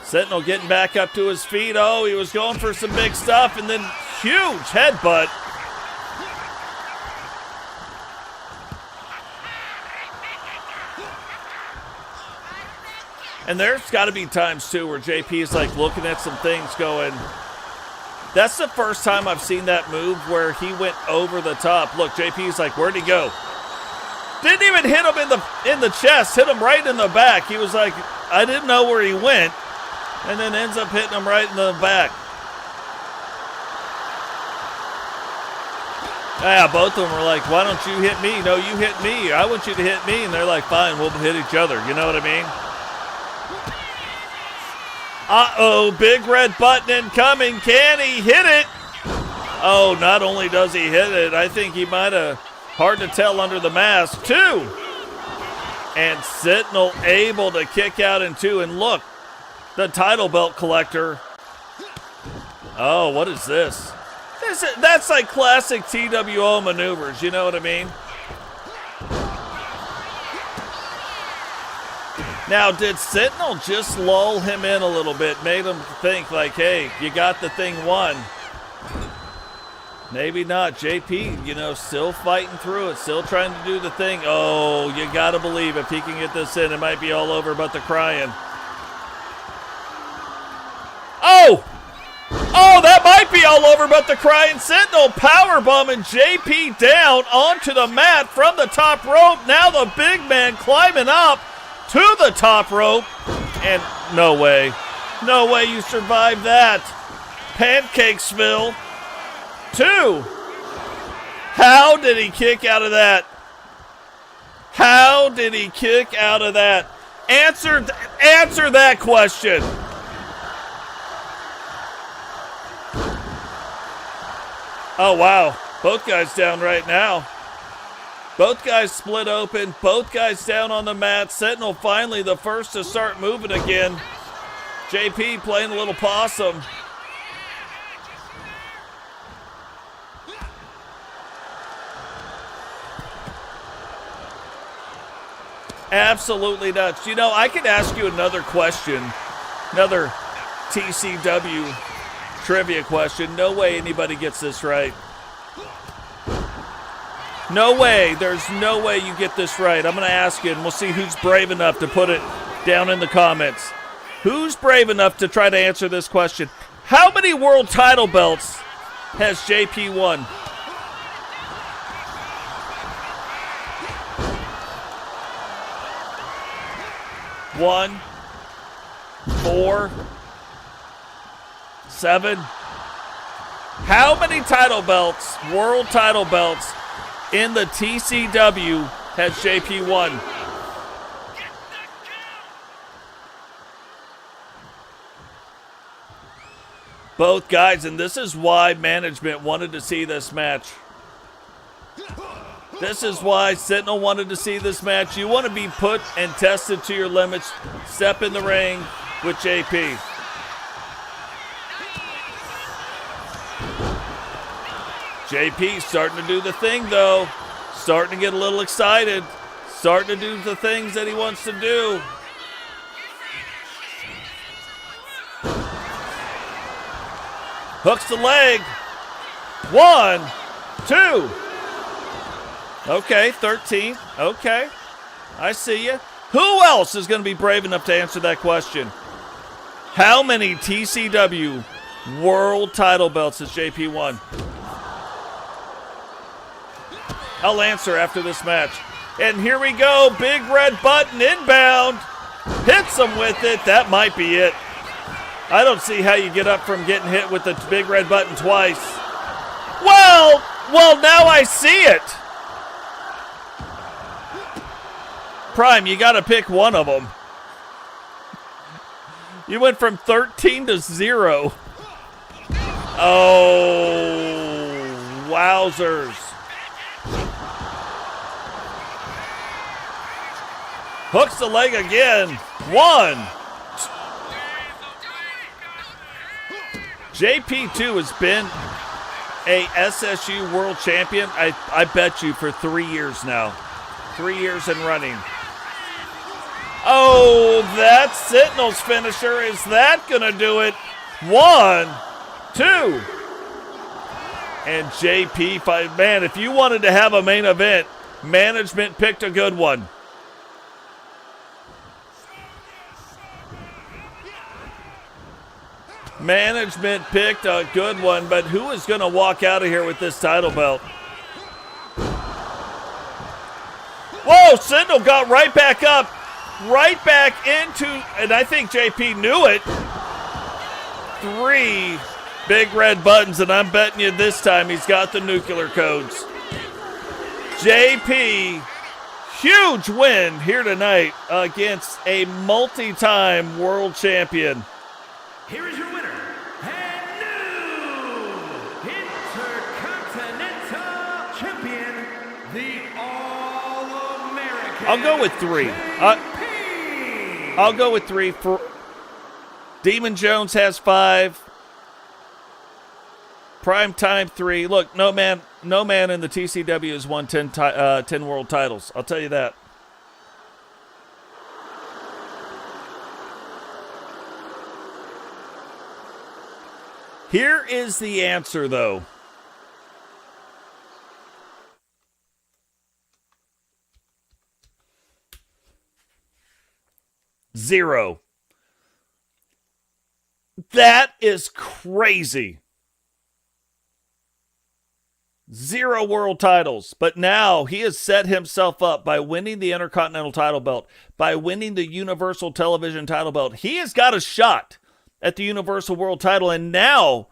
Sentinel getting back up to his feet. Oh, he was going for some big stuff, and then huge headbutt. And there's got to be times, too, where JP is, like, looking at some things going, that's the first time I've seen that move where he went over the top. Look, JP's like, where'd he go? Didn't even hit him in the chest, hit him right in the back. He was like, I didn't know where he went, and then ends up hitting him right in the back. Yeah, both of them were like, why don't you hit me? No, you hit me. I want you to hit me. And they're like, fine, we'll hit each other. You know what I mean? Uh-oh, big red button incoming. Can he hit it? Oh, not only does he hit it, I think he might have, hard to tell under the mask, 2. And Sentinel able to kick out in 2. And look, the title belt collector. Oh, what is this? That's like classic TWO maneuvers, you know what I mean? Now, did Sentinel just lull him in a little bit, made him think like, hey, you got the thing won? Maybe not. JP, still fighting through it, still trying to do the thing. Oh, you got to believe if he can get this in, it might be all over but the crying. Oh! Oh, that might be all over but the crying. Sentinel powerbombing JP down onto the mat from the top rope. Now the big man climbing up to the top rope. And no way. No way you survived that. Pancakesville. 2. How did he kick out of that? How did he kick out of that? Answer that question. Oh, wow. Both guys down right now. Both guys split open. Both guys down on the mat. Sentinel finally the first to start moving again. JP playing a little possum. Absolutely nuts. I could ask you another question. Another TCW trivia question. No way anybody gets this right. No way. There's no way you get this right. I'm going to ask you, and we'll see who's brave enough to put it down in the comments. Who's brave enough to try to answer this question? How many world title belts has JP won? One, 4, 7. How many title belts, world title belts, in the TCW has JP won? Both guys, and this is why management wanted to see this match. This is why Sentinel wanted to see this match. You want to be put and tested to your limits. Step in the ring with JP. JP starting to do the thing, though. Starting to get a little excited. Starting to do the things that he wants to do. Hooks the leg. 1, 2. Okay, 13. Okay. I see you. Who else is going to be brave enough to answer that question? How many TCW world title belts has JP won? I'll answer after this match. And here we go. Big red button inbound. Hits him with it. That might be it. I don't see how you get up from getting hit with the big red button twice. Well, now I see it. Prime, you got to pick one of them. You went from 13 to 0. Oh, wowzers. Hooks the leg again. 1. JP2 has been a SSU world champion, I bet you, for 3 years now. 3 years and running. Oh, that's Sentinel's finisher. Is that going to do it? 1, 2. And JP, man, if you wanted to have a main event, management picked a good one. Management picked a good one, but who is going to walk out of here with this title belt? Whoa, Sentinel got right back up, right back into, and I think JP knew it. 3, Big red buttons, and I'm betting you this time he's got the nuclear codes. JP, huge win here tonight against a multi-time world champion.
Here is your winner, and new Intercontinental Champion, the All-American.
I'll go with 3. I'll go with 3. For Demon Jones has 5. Prime Time 3. Look, no man in the TCW has won 10 world titles. I'll tell you that. Here is the answer, though. Zero. That is crazy. 0 world titles. But now he has set himself up by winning the Intercontinental title belt, by winning the Universal Television title belt. He has got a shot at the Universal World title, and now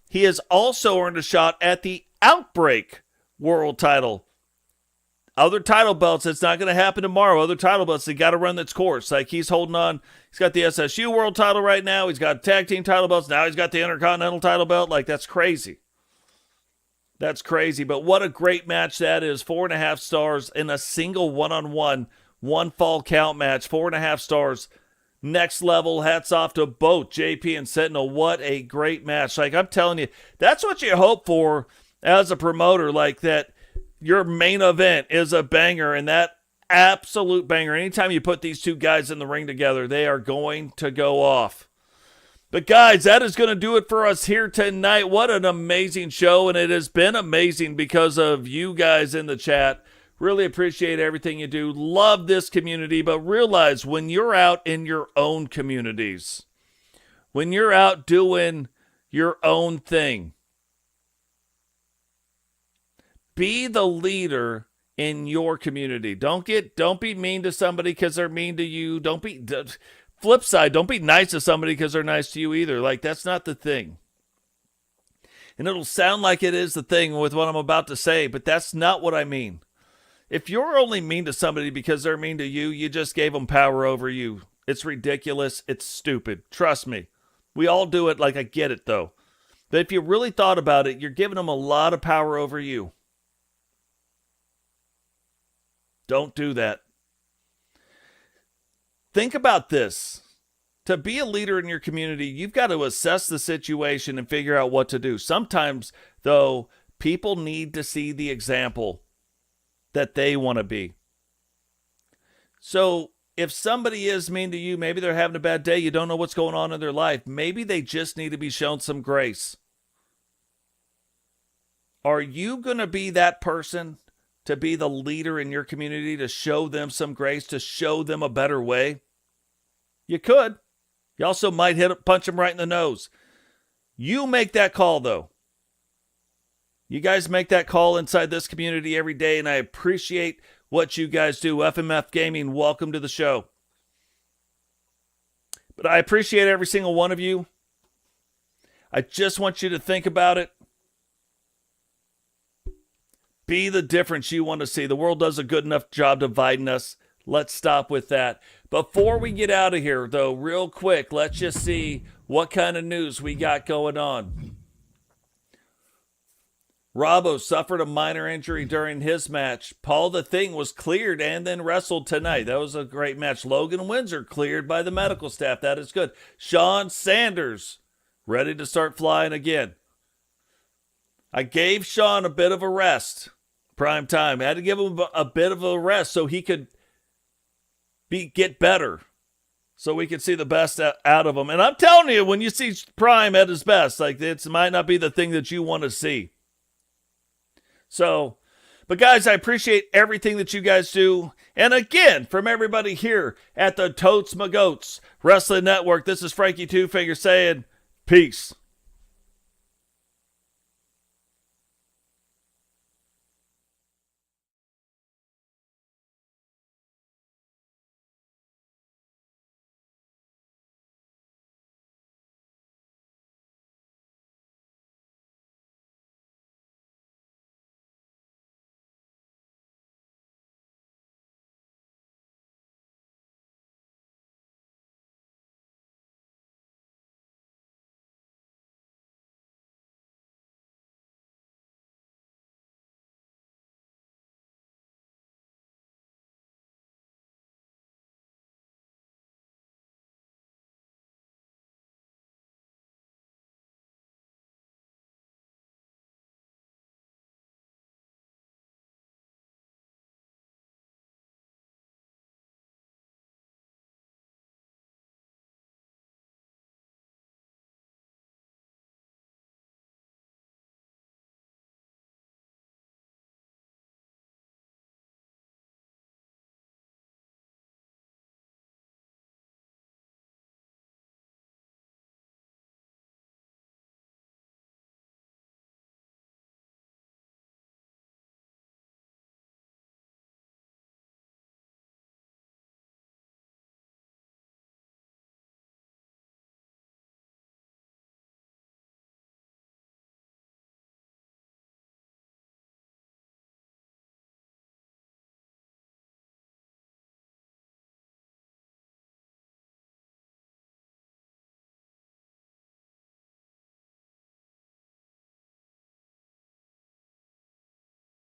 he has also earned a shot at the Outbreak World title. Other title belts, it's not going to happen tomorrow. Other title belts, they got to run its course. Like, he's holding on. He's got the SSU World title right now. He's got tag team title belts. Now he's got the Intercontinental title belt. Like, that's crazy. That's crazy. But what a great match that is. 4.5 stars in a single one-on-one, one fall count match. 4.5 stars. Next level. Hats off to both JP and Sentinel. What a great match. Like, I'm telling you, that's what you hope for as a promoter. Like, that your main event is a banger, and that absolute banger. Anytime you put these two guys in the ring together, they are going to go off. But guys, that is going to do it for us here tonight. What an amazing show, and it has been amazing because of you guys in the chat. Really appreciate everything you do. Love this community, but realize when you're out in your own communities, when you're out doing your own thing, be the leader in your community. Don't be mean to somebody because they're mean to you. Flip side, don't be nice to somebody because they're nice to you either. Like, that's not the thing. And it'll sound like it is the thing with what I'm about to say, but that's not what I mean. If you're only mean to somebody because they're mean to you, you just gave them power over you. It's ridiculous. It's stupid. Trust me. We all do it. Like, I get it, though. But if you really thought about it, you're giving them a lot of power over you. Don't do that. Think about this. To be a leader in your community, you've got to assess the situation and figure out what to do. Sometimes, though, people need to see the example that they want to be. So if somebody is mean to you, maybe they're having a bad day, you don't know what's going on in their life, maybe they just need to be shown some grace. Are you going to be that person to be the leader in your community, to show them some grace, to show them a better way? You could. You also might punch them right in the nose. You make that call, though. You guys make that call inside this community every day, and I appreciate what you guys do. FMF Gaming, welcome to the show. But I appreciate every single one of you. I just want you to think about it. Be the difference you want to see. The world does a good enough job dividing us. Let's stop with that. Before we get out of here, though, real quick, let's just see what kind of news we got going on. Robbo suffered a minor injury during his match. Paul the Thing was cleared and then wrestled tonight. That was a great match. Logan Windsor cleared by the medical staff. That is good. Sean Sanders ready to start flying again. I gave Sean a bit of a rest. Prime time. I had to give him a bit of a rest so he could get better. So we could see the best out of him. And I'm telling you, when you see Prime at his best, like, it might not be the thing that you want to see. So, but guys, I appreciate everything that you guys do. And again, from everybody here at the Totes Ma Goats Wrestling Network, this is Frankie Two Finger saying, peace.